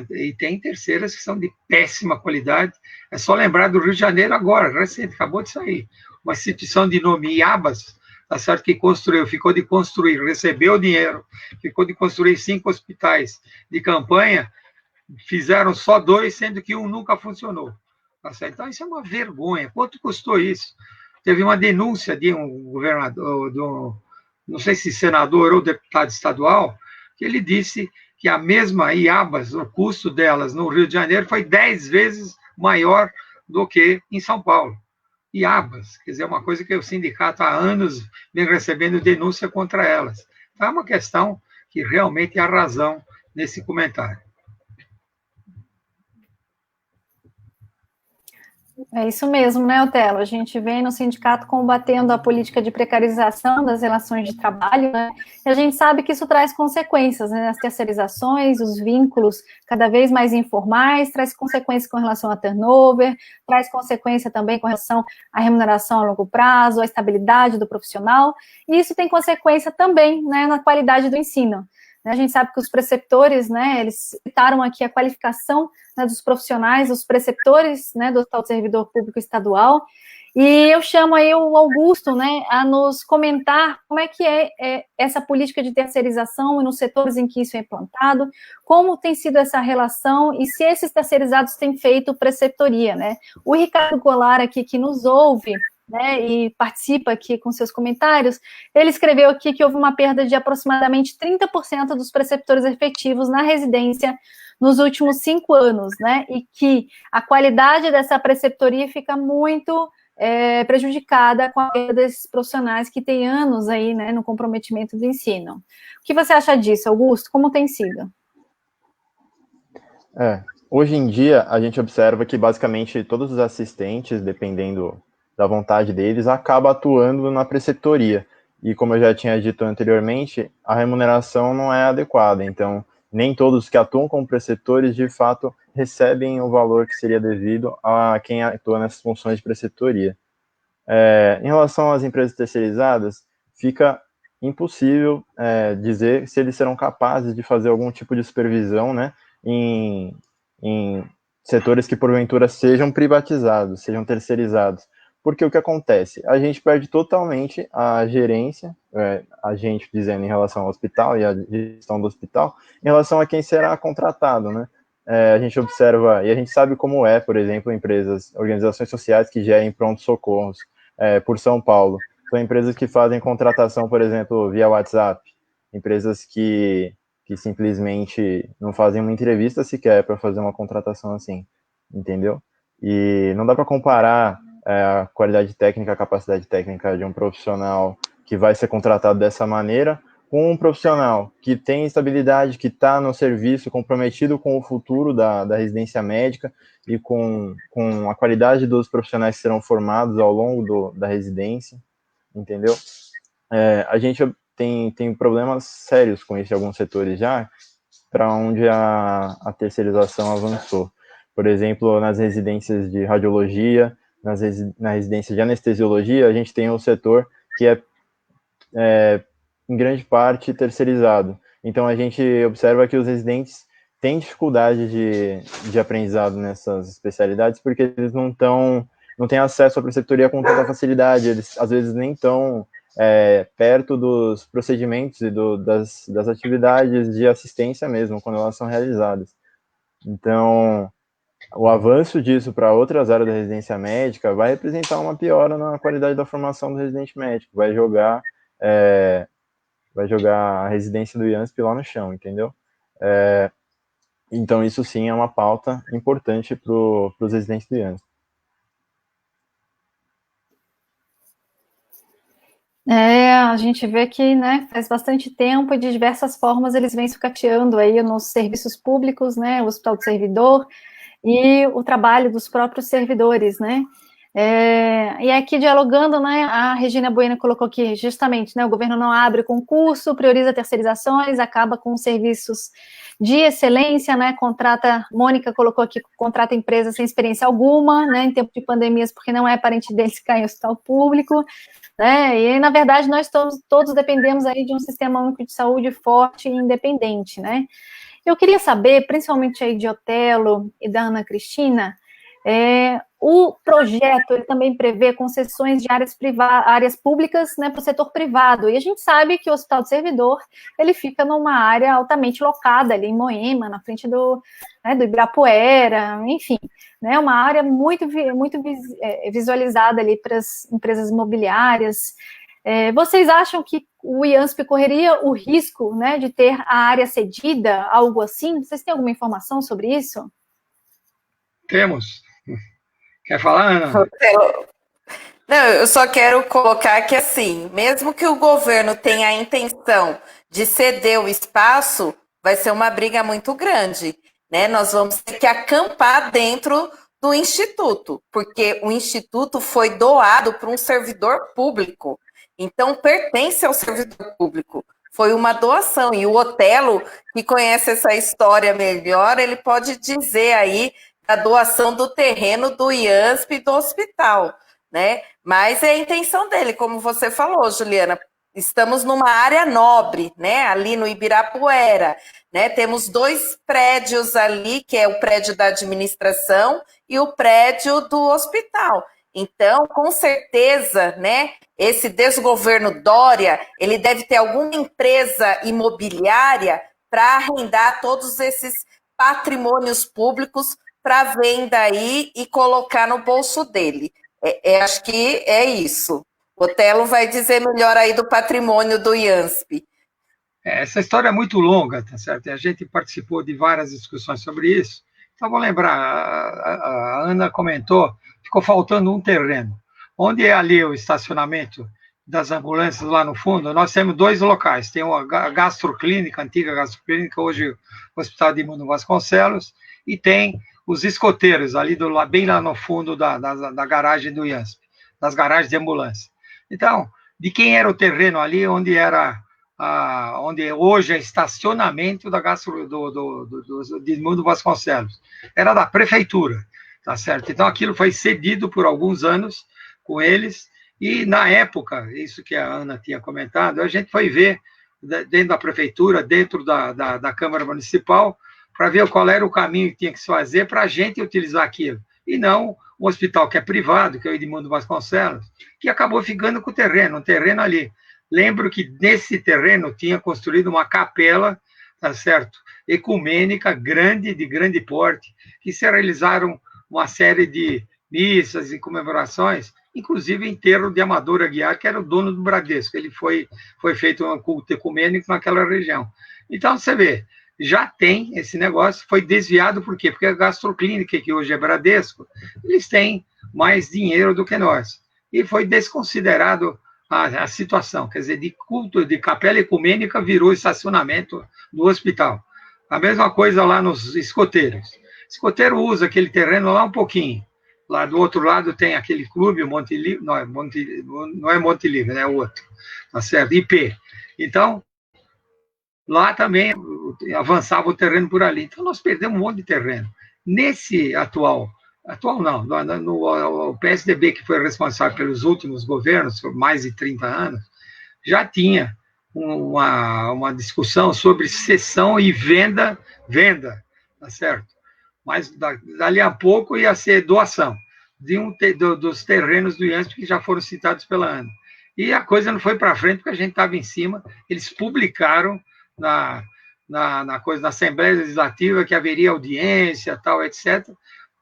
e tem terceiras que são de péssima qualidade. É só lembrar do Rio de Janeiro agora, recente, acabou de sair, uma instituição de nome Iabas, tá certo? Que construiu, ficou de construir, recebeu dinheiro, ficou de construir 5 hospitais de campanha, fizeram só 2, sendo que um nunca funcionou. Tá certo? Então, isso é uma vergonha. Quanto custou isso? Teve uma denúncia de um governador, não sei se senador ou deputado estadual, que ele disse que a mesma Iabas, o custo delas no Rio de Janeiro foi 10 vezes maior do que em São Paulo. Iabas, quer dizer, uma coisa que o sindicato há anos vem recebendo denúncia contra elas. Então, é uma questão que realmente há razão nesse comentário. É isso mesmo, né, Otelo? A gente vem no sindicato combatendo a política de precarização das relações de trabalho, né? E a gente sabe que isso traz consequências, né? As terceirizações, os vínculos cada vez mais informais, traz consequências com relação a turnover, traz consequência também com relação à remuneração a longo prazo, à estabilidade do profissional, e isso tem consequência também, né, na qualidade do ensino. A gente sabe que os preceptores, né, eles citaram aqui a qualificação, né, dos profissionais, dos preceptores, né, do tal servidor público estadual, e eu chamo aí o Augusto, né, a nos comentar como é que é essa política de terceirização e nos setores em que isso é implantado, como tem sido essa relação e se esses terceirizados têm feito preceptoria, né. O Ricardo Goulart aqui, que nos ouve, né, e participa aqui com seus comentários, ele escreveu aqui que houve uma perda de aproximadamente 30% dos preceptores efetivos na residência nos últimos 5 anos, né, e que a qualidade dessa preceptoria fica muito prejudicada com a perda desses profissionais que têm anos aí, né, no comprometimento do ensino. O que você acha disso, Augusto? Como tem sido? Hoje em dia, a gente observa que basicamente todos os assistentes, dependendo da vontade deles, acaba atuando na preceptoria. E como eu já tinha dito anteriormente, a remuneração não é adequada. Então, nem todos que atuam como preceptores, de fato, recebem o valor que seria devido a quem atua nessas funções de preceptoria. Em relação às empresas terceirizadas, fica impossível dizer se eles serão capazes de fazer algum tipo de supervisão, né, em setores que, porventura, sejam privatizados, sejam terceirizados. Porque o que acontece? A gente perde totalmente a gerência, a gente dizendo em relação ao hospital e a gestão do hospital, em relação a quem será contratado, né? A gente observa, e a gente sabe como por exemplo, organizações sociais que gerem pronto-socorros por São Paulo. São empresas que fazem contratação, por exemplo, via WhatsApp, empresas que simplesmente não fazem uma entrevista sequer para fazer uma contratação assim, entendeu? E não dá para comparar a qualidade técnica, a capacidade técnica de um profissional que vai ser contratado dessa maneira com um profissional que tem estabilidade, que está no serviço, comprometido com o futuro da residência médica e com a qualidade dos profissionais que serão formados ao longo da residência, entendeu? A gente tem problemas sérios com isso em alguns setores já, para onde a terceirização avançou. Por exemplo, nas residências de radiologia, na residência de anestesiologia, a gente tem um setor que em grande parte terceirizado. Então, a gente observa que os residentes têm dificuldade de aprendizado nessas especialidades porque eles não têm acesso à preceptoria com tanta facilidade, eles às vezes nem estão perto dos procedimentos e das atividades de assistência mesmo, quando elas são realizadas. Então, o avanço disso para outras áreas da residência médica vai representar uma piora na qualidade da formação do residente médico, vai jogar a residência do IANSP lá no chão, entendeu? Então, isso sim é uma pauta importante para os residentes do IANSP. A gente vê que, né, faz bastante tempo e de diversas formas eles vêm sucateando aí nos serviços públicos, né, o Hospital do Servidor e o trabalho dos próprios servidores, né. E aqui dialogando, né, a Regina Bueno colocou que justamente, né, o governo não abre concurso, prioriza terceirizações, acaba com serviços de excelência, né, Mônica colocou aqui, contrata empresas sem experiência alguma, né, em tempo de pandemias, porque não é parente deles ficar em hospital público, né, e na verdade nós todos dependemos aí de um sistema único de saúde forte e independente, né. Eu queria saber, principalmente aí de Otelo e da Ana Cristina, o projeto ele também prevê concessões de áreas públicas, né, para o setor privado, e a gente sabe que o Hospital do Servidor ele fica numa área altamente locada ali em Moema, na frente do Ibirapuera, enfim, né, uma área muito visualizada ali para as empresas imobiliárias. Vocês acham que o IANSP correria o risco, né, de ter a área cedida, algo assim? Vocês têm alguma informação sobre isso? Temos. Quer falar, Ana? Não, eu só quero colocar que, assim, mesmo que o governo tenha a intenção de ceder o espaço, vai ser uma briga muito grande, né? Nós vamos ter que acampar dentro do Instituto, porque o Instituto foi doado para um servidor público, então pertence ao servidor público. Foi uma doação, e o Otelo, que conhece essa história melhor, ele pode dizer aí da doação do terreno do IANSP e do hospital, né? Mas é a intenção dele, como você falou, Juliana, estamos numa área nobre, né? Ali no Ibirapuera, né? Temos 2 prédios ali, que é o prédio da administração e o prédio do hospital. Então, com certeza, né? Esse desgoverno Dória, ele deve ter alguma empresa imobiliária para arrendar todos esses patrimônios públicos para venda aí e colocar no bolso dele. Acho que é isso. O Otelo vai dizer melhor aí do patrimônio do IANSP. Essa história é muito longa, tá certo? E a gente participou de várias discussões sobre isso. Então, vou lembrar, a Ana comentou, ficou faltando um terreno. Onde é ali o estacionamento das ambulâncias lá no fundo, nós temos 2 locais. Tem a gastroclínica, a antiga gastroclínica, hoje o Hospital de Edmundo Vasconcelos, e tem os escoteiros, ali bem lá no fundo da garagem do IANSP, das garagens de ambulância. Então, de quem era o terreno ali, onde hoje é estacionamento da de Edmundo Vasconcelos? Era da prefeitura, tá certo? Então, aquilo foi cedido por alguns anos com eles, e na época, isso que a Ana tinha comentado, a gente foi ver dentro da prefeitura, dentro da Câmara Municipal, para ver qual era o caminho que tinha que se fazer para a gente utilizar aquilo. E não um hospital que é privado, que é o Edmundo Vasconcelos, que acabou ficando com o terreno, um terreno ali. Lembro que nesse terreno tinha construído uma capela, tá certo, ecumênica, de grande porte, que se realizaram uma série de missas e comemorações, inclusive enterro de Amador Aguiar, que era o dono do Bradesco. Ele foi feito um culto ecumênico naquela região. Então, você vê, já tem esse negócio, foi desviado por quê? Porque a gastroclínica, que hoje é Bradesco, eles têm mais dinheiro do que nós. E foi desconsiderado a situação, quer dizer, de culto, de capela ecumênica, virou estacionamento do hospital. A mesma coisa lá nos escoteiros. O escoteiro usa aquele terreno lá um pouquinho. Lá do outro lado tem aquele clube, o Monte Livre, não é Monte Livre, né, é o outro, tá certo? IP. Então, lá também avançava o terreno por ali. Então, nós perdemos um monte de terreno. Nesse atual não, no PSDB, que foi responsável pelos últimos governos, por mais de 30 anos, já tinha uma discussão sobre cessão e venda, tá certo? Mas dali a pouco ia ser doação dos terrenos do IANSP que já foram citados pela Ana. E a coisa não foi para frente, porque a gente estava em cima, eles publicaram na Assembleia Legislativa que haveria audiência, tal, etc.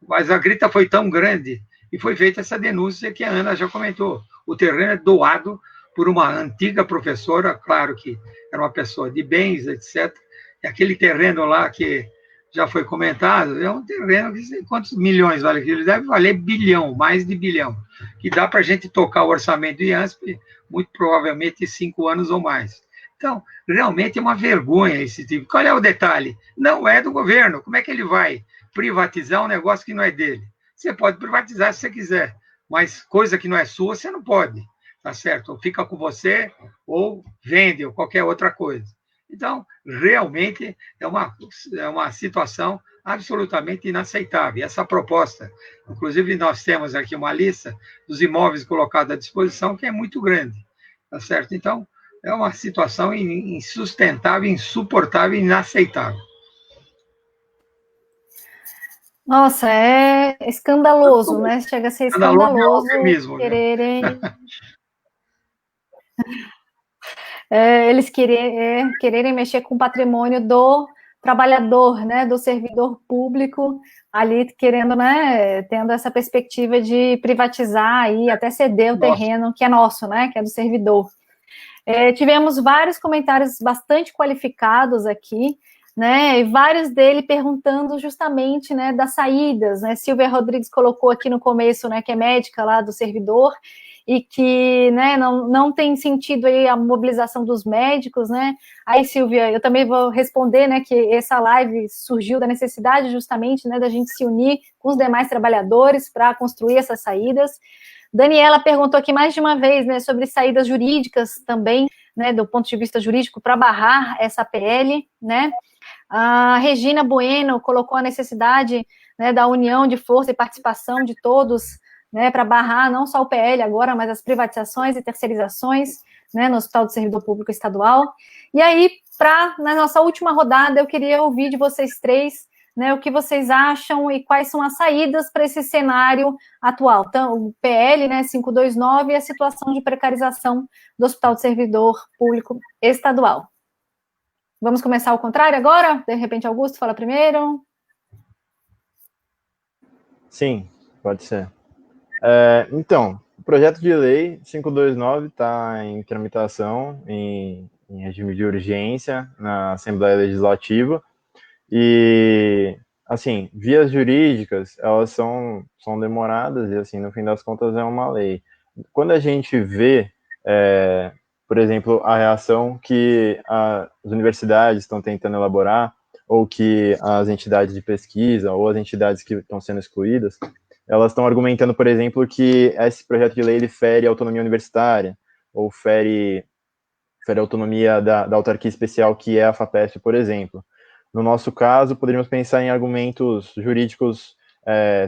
Mas a grita foi tão grande e foi feita essa denúncia que a Ana já comentou. O terreno é doado por uma antiga professora, claro que era uma pessoa de bens, etc. E aquele terreno lá que já foi comentado, é um terreno que sei quantos milhões vale aquilo, ele deve valer bilhão, mais de bilhão, que dá para a gente tocar o orçamento do IANSP, muito provavelmente 5 anos ou mais. Então, realmente é uma vergonha esse tipo. Qual é o detalhe? Não é do governo. Como é que ele vai privatizar um negócio que não é dele? Você pode privatizar se você quiser, mas coisa que não é sua, você não pode, tá certo? Ou fica com você, ou vende, ou qualquer outra coisa. Então, realmente é uma situação absolutamente inaceitável. E essa proposta, inclusive nós temos aqui uma lista dos imóveis colocados à disposição que é muito grande, tá certo? Então, é uma situação insustentável, insuportável, inaceitável. Nossa, é escandaloso, né? Chega a ser escandaloso mesmo, quererem... eles quererem mexer com o patrimônio do trabalhador, né, do servidor público, ali querendo, né, tendo essa perspectiva de privatizar e até ceder o terreno que é nosso, né, que é do servidor. Tivemos vários comentários bastante qualificados aqui, né, e vários dele perguntando justamente, né, das saídas, né, Silvia Rodrigues colocou aqui no começo, né, que é médica lá do servidor, e que, né, não tem sentido aí a mobilização dos médicos, né, aí, Silvia, eu também vou responder, né, que essa live surgiu da necessidade justamente, né, da gente se unir com os demais trabalhadores para construir essas saídas. Daniela perguntou aqui mais de uma vez, né, sobre saídas jurídicas também, né, do ponto de vista jurídico, para barrar essa PL, né. A Regina Bueno colocou a necessidade, né, da união de força e participação de todos, né, para barrar não só o PL agora, mas as privatizações e terceirizações, né, no Hospital do Servidor Público Estadual. E aí, na nossa última rodada, eu queria ouvir de vocês três, né, o que vocês acham e quais são as saídas para esse cenário atual. Então, o PL, né, 529, e a situação de precarização do Hospital do Servidor Público Estadual. Vamos começar ao contrário agora? De repente, Augusto fala primeiro. Sim, pode ser. Então, o projeto de lei 529 está em tramitação, em regime de urgência, na Assembleia Legislativa, e, assim, vias jurídicas, elas são demoradas, e, assim, no fim das contas, é uma lei. Quando a gente vê, por exemplo, a reação que as universidades estão tentando elaborar, ou que as entidades de pesquisa, ou as entidades que estão sendo excluídas, elas estão argumentando, por exemplo, que esse projeto de lei ele fere a autonomia universitária, ou fere a autonomia da autarquia especial, que é a FAPESP, por exemplo. No nosso caso, poderíamos pensar em argumentos jurídicos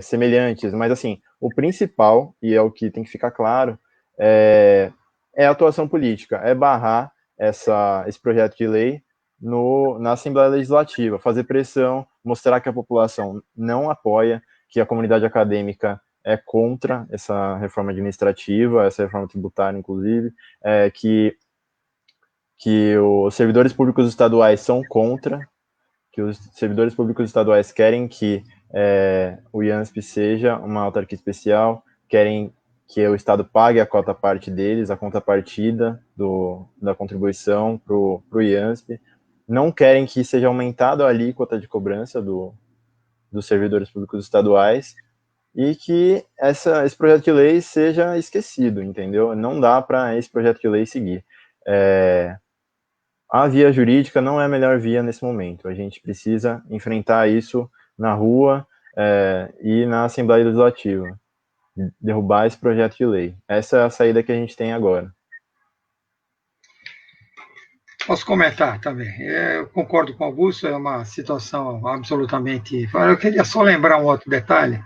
semelhantes, mas, assim, o principal, e é o que tem que ficar claro, é a atuação política, é barrar esse projeto de lei na Assembleia Legislativa, fazer pressão, mostrar que a população não apoia, que a comunidade acadêmica é contra essa reforma administrativa, essa reforma tributária, inclusive, que os servidores públicos estaduais são contra, que os servidores públicos estaduais querem que o IANSP seja uma autarquia especial, querem que o Estado pague a cota parte deles, a contrapartida da contribuição para o IANSP, não querem que seja aumentada a alíquota de cobrança dos servidores públicos estaduais, e que esse projeto de lei seja esquecido, entendeu? Não dá para esse projeto de lei seguir. A via jurídica não é a melhor via nesse momento. A gente precisa enfrentar isso na rua e na Assembleia Legislativa. Derrubar esse projeto de lei. Essa é a saída que a gente tem agora. Posso comentar também. Eu concordo com o Augusto, é uma situação absolutamente... Eu queria só lembrar um outro detalhe.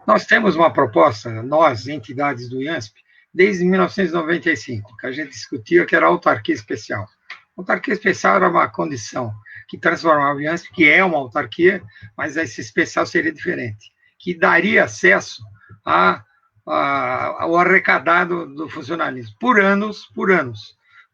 Nós temos uma proposta, nós, entidades do IANSP, desde 1995, que a gente discutia que era a autarquia especial. A autarquia especial era uma condição que transformava o IANSP, que é uma autarquia, mas esse especial seria diferente, que daria acesso ao arrecadado do funcionalismo, por anos,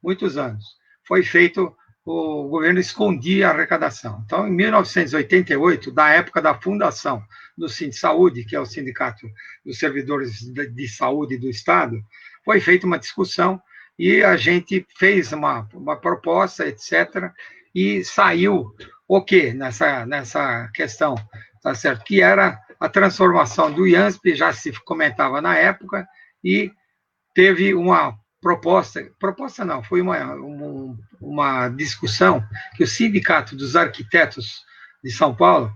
muitos anos. Foi feito o governo escondia a arrecadação. Então, em 1988, da época da fundação do Sindsaúde, que é o Sindicato dos Servidores de Saúde do Estado, foi feita uma discussão e a gente fez uma proposta, etc., e saiu o quê nessa questão, tá certo? Que era a transformação do IANSP, já se comentava na época, e teve uma proposta não, foi uma discussão que o Sindicato dos Arquitetos de São Paulo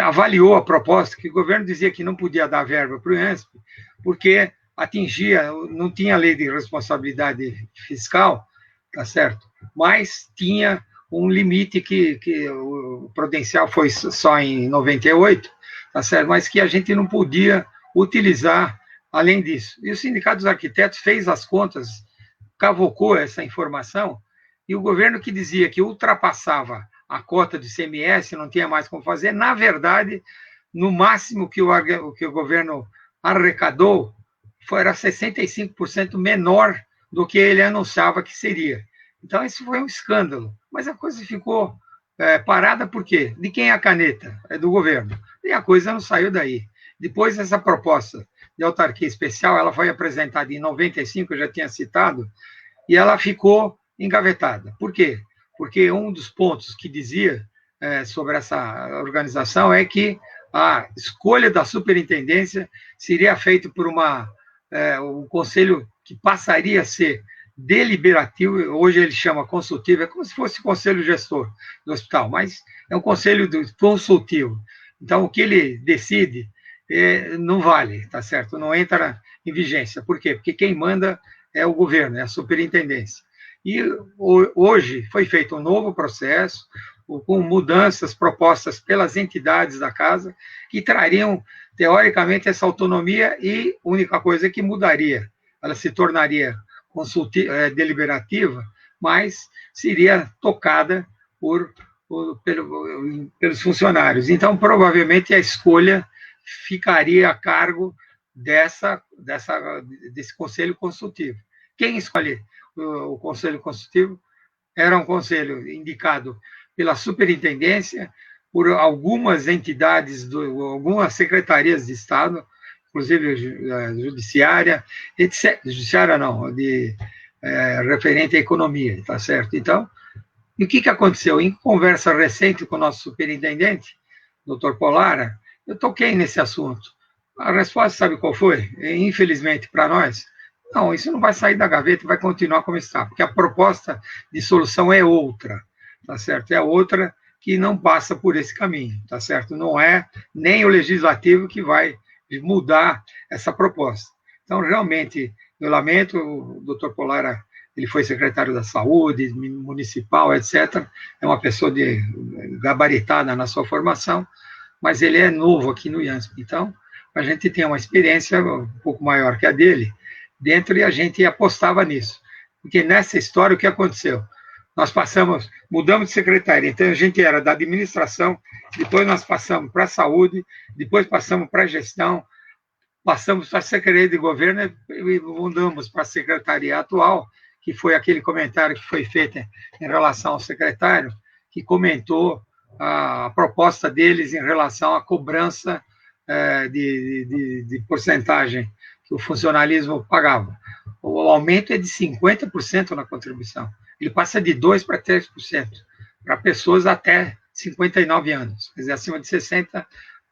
avaliou a proposta, que o governo dizia que não podia dar verba para o IANSP, porque atingia, não tinha lei de responsabilidade fiscal, tá certo? Mas tinha um limite que o prudencial foi só em 98, tá certo? Mas que a gente não podia utilizar além disso. E o Sindicato dos Arquitetos fez as contas, cavocou essa informação, e o governo que dizia que ultrapassava a cota de ICMS, não tinha mais como fazer, na verdade, no máximo que o governo arrecadou, era 65% menor do que ele anunciava que seria. Então, isso foi um escândalo. Mas a coisa ficou parada por quê? De quem é a caneta? É do governo. E a coisa não saiu daí. Depois, essa proposta de autarquia especial, ela foi apresentada em 95, eu já tinha citado, e ela ficou engavetada. Por quê? Porque um dos pontos que dizia sobre essa organização é que a escolha da superintendência seria feita por um conselho que passaria a ser deliberativo, hoje ele chama consultivo, é como se fosse o conselho gestor do hospital, mas é um conselho consultivo. Então, o que ele decide não vale, tá certo? Não entra em vigência. Por quê? Porque quem manda é o governo, é a superintendência. E hoje foi feito um novo processo, com mudanças propostas pelas entidades da casa, que trariam, teoricamente, essa autonomia, e a única coisa que mudaria, ela se tornaria deliberativa, mas seria tocada pelos funcionários. Então, provavelmente, a escolha ficaria a cargo desse conselho consultivo. Quem escolhe o conselho consultivo era um conselho indicado pela superintendência, por algumas entidades, algumas secretarias de Estado, inclusive a judiciária, etc. Judiciária não, referente à economia, tá certo? Então, e o que aconteceu? Em conversa recente com o nosso superintendente, doutor Polara, eu toquei nesse assunto. A resposta, sabe qual foi? Infelizmente, para nós, não, isso não vai sair da gaveta e vai continuar como está, porque a proposta de solução é outra, tá certo? É outra que não passa por esse caminho, tá certo? Não é nem o legislativo que vai mudar essa proposta. Então, realmente, eu lamento, o doutor Polara, ele foi secretário da Saúde, municipal, etc., é uma pessoa gabaritada na sua formação, mas ele é novo aqui no IANSP, então a gente tem uma experiência um pouco maior que a dele dentro, e a gente apostava nisso, porque nessa história o que aconteceu? Nós mudamos de secretaria, então a gente era da administração, depois nós passamos para a saúde, depois passamos para a gestão, passamos para a secretaria de governo e mudamos para a secretaria atual, que foi aquele comentário que foi feito em relação ao secretário, que comentou a proposta deles em relação à cobrança de porcentagem que o funcionalismo pagava. O aumento é de 50% na contribuição. Ele passa de 2% para 3% para pessoas até 59 anos. Quer dizer, acima de 60,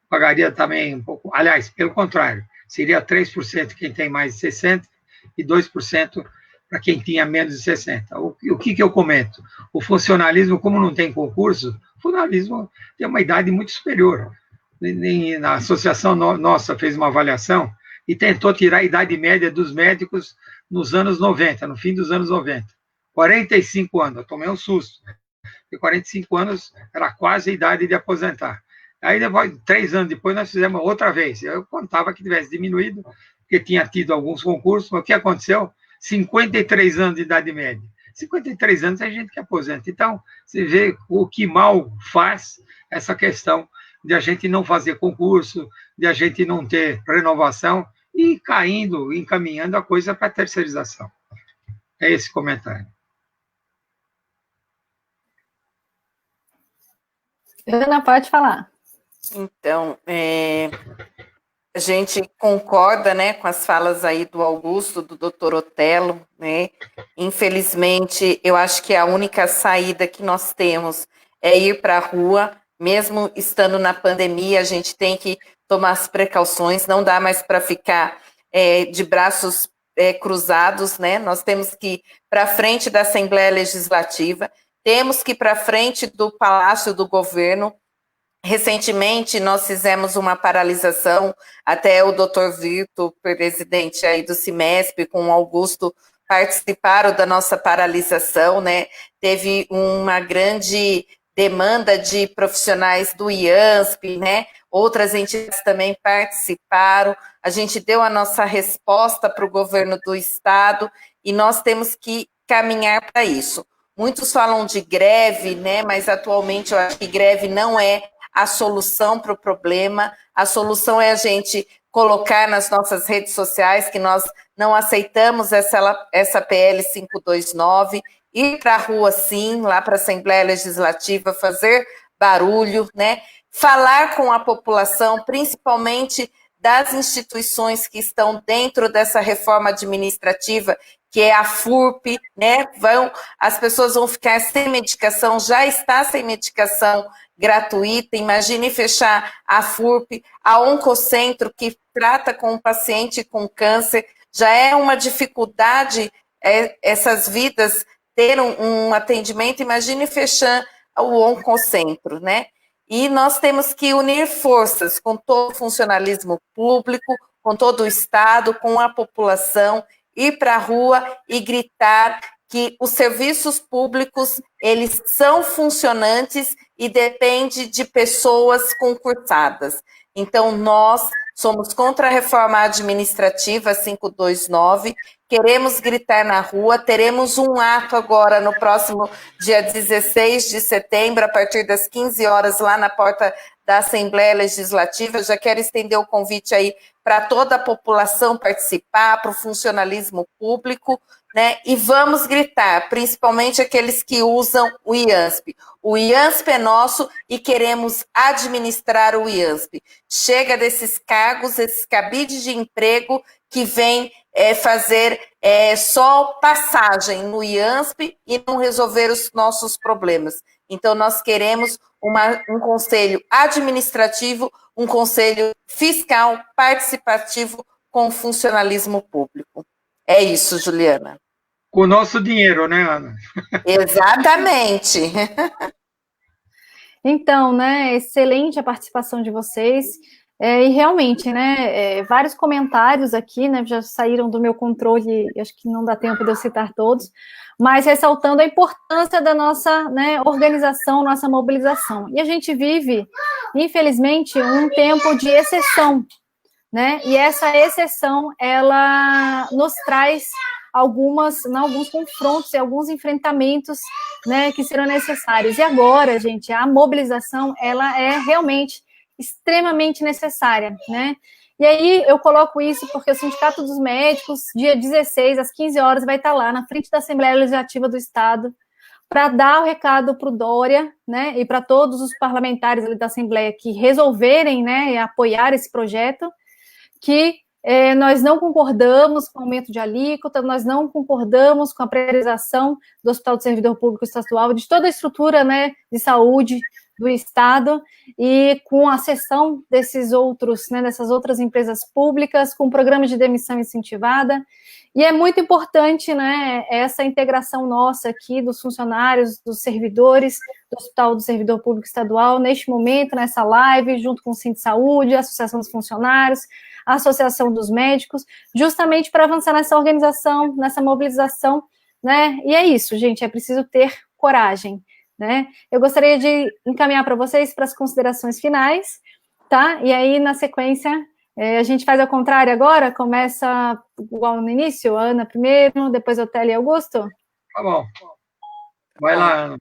pagaria também um pouco. Aliás, pelo contrário, seria 3% quem tem mais de 60 e 2% para quem tinha menos de 60. O que eu comento? O funcionalismo, como não tem concurso, o funcionalismo tem uma idade muito superior. Na associação nossa fez uma avaliação e tentou tirar a idade média dos médicos nos anos 90, no fim dos anos 90. 45 anos, eu tomei um susto, porque 45 anos era quase a idade de aposentar. Aí, 3 anos depois, nós fizemos outra vez. Eu contava que tivesse diminuído, porque tinha tido alguns concursos, mas o que aconteceu? 53 anos de idade média. 53 anos é gente que aposenta. Então, você vê o que mal faz essa questão de a gente não fazer concurso, de a gente não ter renovação e encaminhando a coisa para a terceirização. É esse comentário. Ana, pode falar. Então, a gente concorda, né, com as falas aí do Augusto, do doutor Otelo, né? Infelizmente, eu acho que a única saída que nós temos é ir para a rua, mesmo estando na pandemia, a gente tem que tomar as precauções, não dá mais para ficar de braços cruzados, né? Nós temos que ir para frente da Assembleia Legislativa, temos que ir para frente do Palácio do Governo. Recentemente, nós fizemos uma paralisação, até o doutor Virto, presidente aí do CIMESP, com o Augusto, participaram da nossa paralisação, né? Teve uma grande demanda de profissionais do IANSP, né? Outras entidades também participaram. A gente deu a nossa resposta para o governo do estado e nós temos que caminhar para isso. Muitos falam de greve, né? Mas atualmente eu acho que greve não é a solução para o problema. A solução é a gente colocar nas nossas redes sociais que nós não aceitamos essa PL 529, ir para a rua sim, lá para a Assembleia Legislativa, fazer barulho, né? Falar com a população, principalmente das instituições que estão dentro dessa reforma administrativa, que é a FURP, né? As pessoas vão ficar sem medicação, já está sem medicação gratuita. Imagine fechar a FURP, a Oncocentro, que trata com um paciente com câncer, já é uma dificuldade essas vidas ter um atendimento. Imagine fechar o Oncocentro, né? E nós temos que unir forças com todo o funcionalismo público, com todo o Estado, com a população, ir para a rua e gritar que os serviços públicos, eles são funcionantes e depende de pessoas concursadas. Então, nós somos contra a reforma administrativa 529, queremos gritar na rua, teremos um ato agora no próximo dia 16 de setembro, a partir das 15 horas, lá na porta da Assembleia Legislativa. Eu já quero estender o convite aí para toda a população participar, para o funcionalismo público, né? E vamos gritar, principalmente aqueles que usam o IANSP. O IANSP é nosso e queremos administrar o IANSP. Chega desses cargos, esses cabides de emprego que vêm fazer só passagem no IANSP e não resolver os nossos problemas. Então, nós queremos um conselho administrativo, um conselho fiscal participativo com funcionalismo público. É isso, Juliana. Com o nosso dinheiro, né, Ana? Exatamente. Então, né, excelente a participação de vocês. E realmente, né, vários comentários aqui, né, já saíram do meu controle, acho que não dá tempo de eu citar todos, mas ressaltando a importância da nossa, né, organização, nossa mobilização. E a gente vive, infelizmente, um tempo de exceção, né, e essa exceção, ela nos traz alguns confrontos e alguns enfrentamentos, né, que serão necessários. E agora, gente, a mobilização, ela é realmente extremamente necessária, né? E aí eu coloco isso porque o Sindicato dos Médicos, dia 16, às 15 horas, vai estar lá na frente da Assembleia Legislativa do Estado para dar o recado para o Dória, né, e para todos os parlamentares ali da Assembleia que resolverem, né, e apoiar esse projeto, que nós não concordamos com o aumento de alíquota, nós não concordamos com a precarização do Hospital do Servidor Público Estadual, de toda a estrutura, né, de saúde do Estado, e com a cessão desses outros, né, dessas outras empresas públicas, com programas de demissão incentivada. E é muito importante, né, essa integração nossa aqui dos funcionários, dos servidores do Hospital do Servidor Público Estadual, neste momento, nessa live, junto com o Sindsaúde, a Associação dos Funcionários, a Associação dos Médicos, justamente para avançar nessa organização, nessa mobilização, né? E é isso, gente, é preciso ter coragem, né? Eu gostaria de encaminhar para vocês para as considerações finais, tá? E aí, na sequência, a gente faz ao contrário agora, começa igual no início, a Ana primeiro, depois Otelo e Augusto? Tá bom. Vai lá, Ana.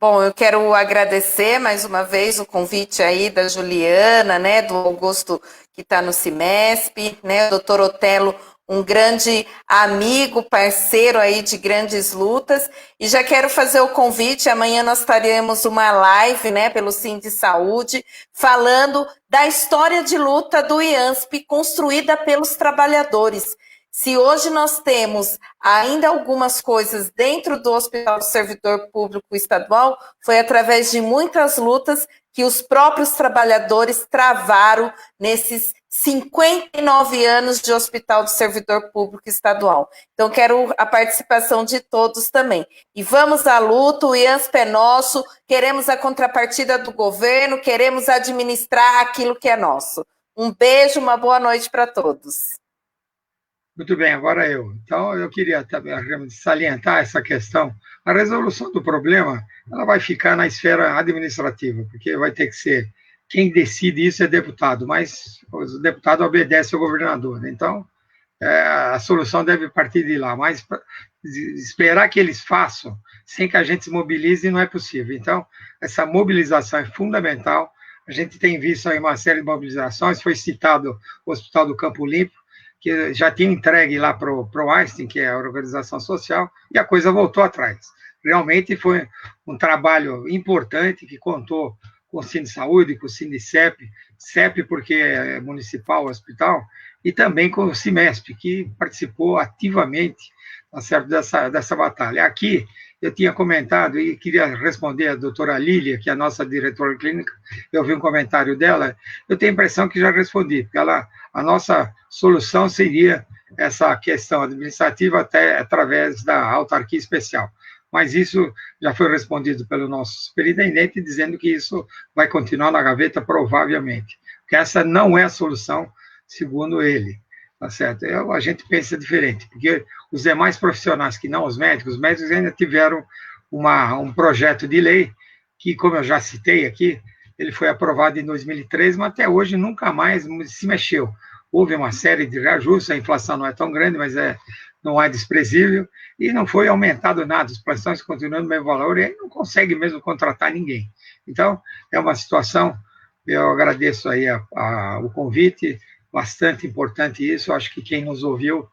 Bom, eu quero agradecer mais uma vez o convite aí da Juliana, né, do Augusto, que está no CIMESP, né, o doutor Otelo, um grande amigo, parceiro aí de grandes lutas, e já quero fazer o convite, amanhã nós teremos uma live, né, pelo Sind Saúde, falando da história de luta do IANSP, construída pelos trabalhadores. Se hoje nós temos ainda algumas coisas dentro do Hospital do Servidor Público Estadual, foi através de muitas lutas que os próprios trabalhadores travaram nesses 59 anos de Hospital do Servidor Público Estadual. Então, quero a participação de todos também. E vamos à luta, o IANSP é nosso, queremos a contrapartida do governo, queremos administrar aquilo que é nosso. Um beijo, uma boa noite para todos. Muito bem, agora eu. Então, eu queria também salientar essa questão. A resolução do problema, ela vai ficar na esfera administrativa, porque vai ter que ser, quem decide isso é deputado, mas o deputado obedece ao governador. Então, a solução deve partir de lá, mas esperar que eles façam sem que a gente se mobilize não é possível. Então, essa mobilização é fundamental. A gente tem visto aí uma série de mobilizações, foi citado o Hospital do Campo Limpo, que já tinha entregue lá para o Einstein, que é a organização social, e a coisa voltou atrás. Realmente foi um trabalho importante que contou com o Sind Saúde, com o Sindicep, CEP porque é municipal, hospital, e também com o CIMESP, que participou ativamente, tá certo, dessa batalha. Aqui, eu tinha comentado e queria responder a doutora Lília, que é a nossa diretora clínica, eu vi um comentário dela, eu tenho a impressão que já respondi, porque a nossa solução seria essa questão administrativa até através da autarquia especial. Mas isso já foi respondido pelo nosso superintendente, dizendo que isso vai continuar na gaveta, provavelmente. Porque essa não é a solução, segundo ele. Tá certo? A gente pensa diferente, porque os demais profissionais que não os médicos ainda tiveram um projeto de lei que, como eu já citei aqui, ele foi aprovado em 2013, mas até hoje nunca mais se mexeu. Houve uma série de reajustes, a inflação não é tão grande, mas não é desprezível, e não foi aumentado nada, as prestações continuam no mesmo valor, e aí não consegue mesmo contratar ninguém. Então, é uma situação, eu agradeço aí o convite, bastante importante isso, acho que quem nos ouviu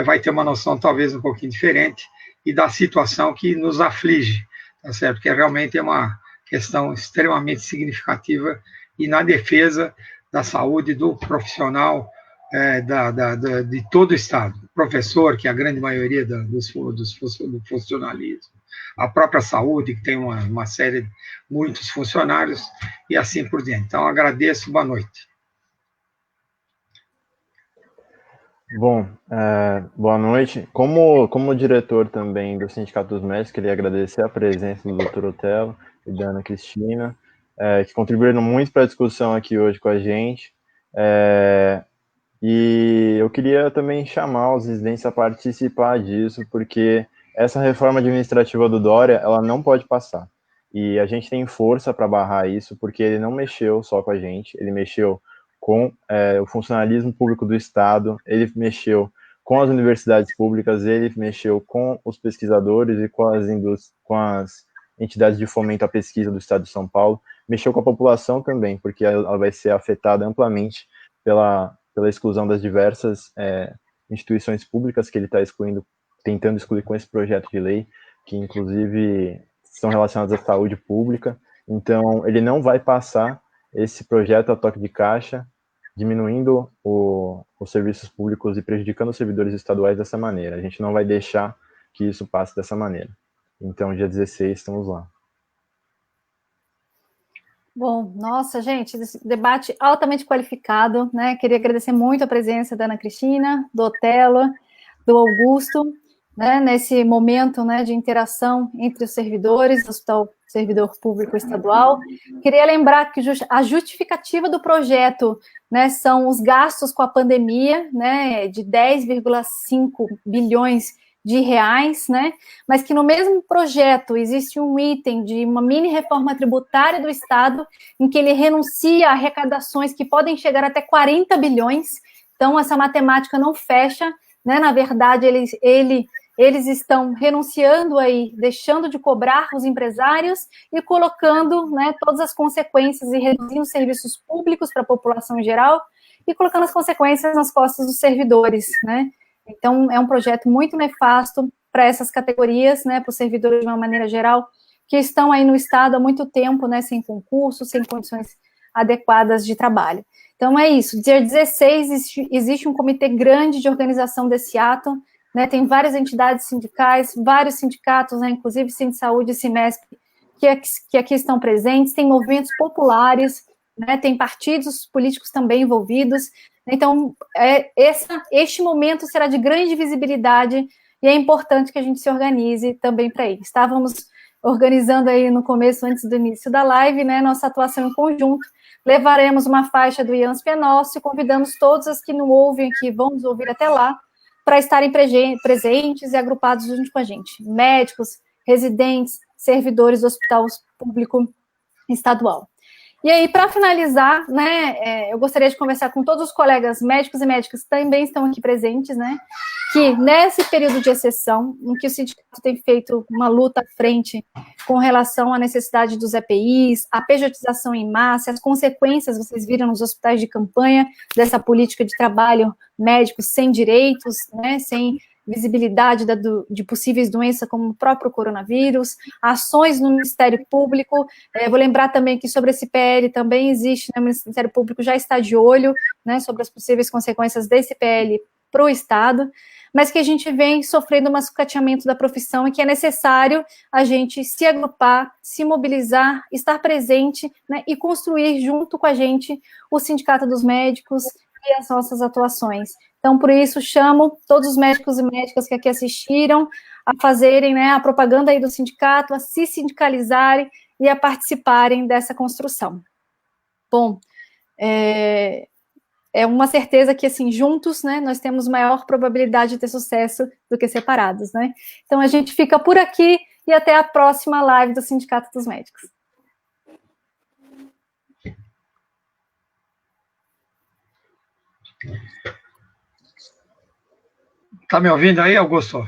vai ter uma noção talvez um pouquinho diferente, e da situação que nos aflige, tá certo? Porque realmente é uma questão extremamente significativa, e na defesa da saúde do profissional, de todo o Estado, professor, que é a grande maioria do funcionalismo, a própria saúde, que tem uma série, muitos funcionários, e assim por diante. Então, agradeço, boa noite. Bom, boa noite. Como diretor também do Sindicato dos Médicos, queria agradecer a presença do Dr. Otelo e da Ana Cristina, que contribuíram muito para a discussão aqui hoje com a gente. E eu queria também chamar os residentes a participar disso, porque essa reforma administrativa do Dória, ela não pode passar. E a gente tem força para barrar isso, porque ele não mexeu só com a gente, ele mexeu com o funcionalismo público do Estado, ele mexeu com as universidades públicas, ele mexeu com os pesquisadores e com as entidades de fomento à pesquisa do Estado de São Paulo, mexeu com a população também, porque ela vai ser afetada amplamente pela exclusão das diversas instituições públicas que ele está tentando excluir com esse projeto de lei, que inclusive são relacionadas à saúde pública. Então, ele não vai passar esse projeto a toque de caixa, diminuindo os serviços públicos e prejudicando os servidores estaduais dessa maneira. A gente não vai deixar que isso passe dessa maneira. Então, dia 16, estamos lá. Bom, nossa, gente, esse debate altamente qualificado, né? Queria agradecer muito a presença da Ana Cristina, do Otelo, do Augusto, né? Nesse momento, né, de interação entre os servidores do Hospital Servidor Público Estadual. Queria lembrar que a justificativa do projeto, né, são os gastos com a pandemia, né, de 10,5 bilhões de reais, né, mas que no mesmo projeto existe um item de uma mini reforma tributária do Estado, em que ele renuncia a arrecadações que podem chegar até 40 bilhões, então essa matemática não fecha, né, na verdade eles estão renunciando aí, deixando de cobrar os empresários e colocando, né, todas as consequências e reduzindo os serviços públicos para a população em geral e colocando as consequências nas costas dos servidores, né. Então, é um projeto muito nefasto para essas categorias, né, para os servidores de uma maneira geral, que estão aí no Estado há muito tempo, né, sem concurso, sem condições adequadas de trabalho. Então, é isso. Dia 16, existe um comitê grande de organização desse ato, né, tem várias entidades sindicais, vários sindicatos, né, inclusive Sindisaúde e Simesp, que aqui estão presentes, tem movimentos populares, né, tem partidos políticos também envolvidos. Então, este momento será de grande visibilidade e é importante que a gente se organize também para ele. Estávamos organizando aí no começo, antes do início da live, né, nossa atuação em conjunto. Levaremos uma faixa do IANSP é Nosso e convidamos todos os que não ouvem aqui, vão nos ouvir até lá, para estarem presentes e agrupados junto com a gente. Médicos, residentes, servidores do Hospital Público Estadual. E aí, para finalizar, né, eu gostaria de conversar com todos os colegas médicos e médicas que também estão aqui presentes, né, que nesse período de exceção, em que o sindicato tem feito uma luta à frente com relação à necessidade dos EPIs, a pejotização em massa, as consequências, vocês viram nos hospitais de campanha, dessa política de trabalho médico sem direitos, né, sem visibilidade de possíveis doenças como o próprio coronavírus, ações no Ministério Público. Vou lembrar também que sobre esse PL também existe, né, o Ministério Público já está de olho, né, sobre as possíveis consequências desse PL para o Estado, mas que a gente vem sofrendo um sucateamento da profissão e que é necessário a gente se agrupar, se mobilizar, estar presente, né, e construir junto com a gente o Sindicato dos Médicos e as nossas atuações. Então, por isso, chamo todos os médicos e médicas que aqui assistiram a fazerem, né, a propaganda aí do sindicato, a se sindicalizarem e a participarem dessa construção. Bom, é uma certeza que, assim, juntos, né, nós temos maior probabilidade de ter sucesso do que separados, né? Então, a gente fica por aqui e até a próxima live do Sindicato dos Médicos. Tá me ouvindo aí, Augusto?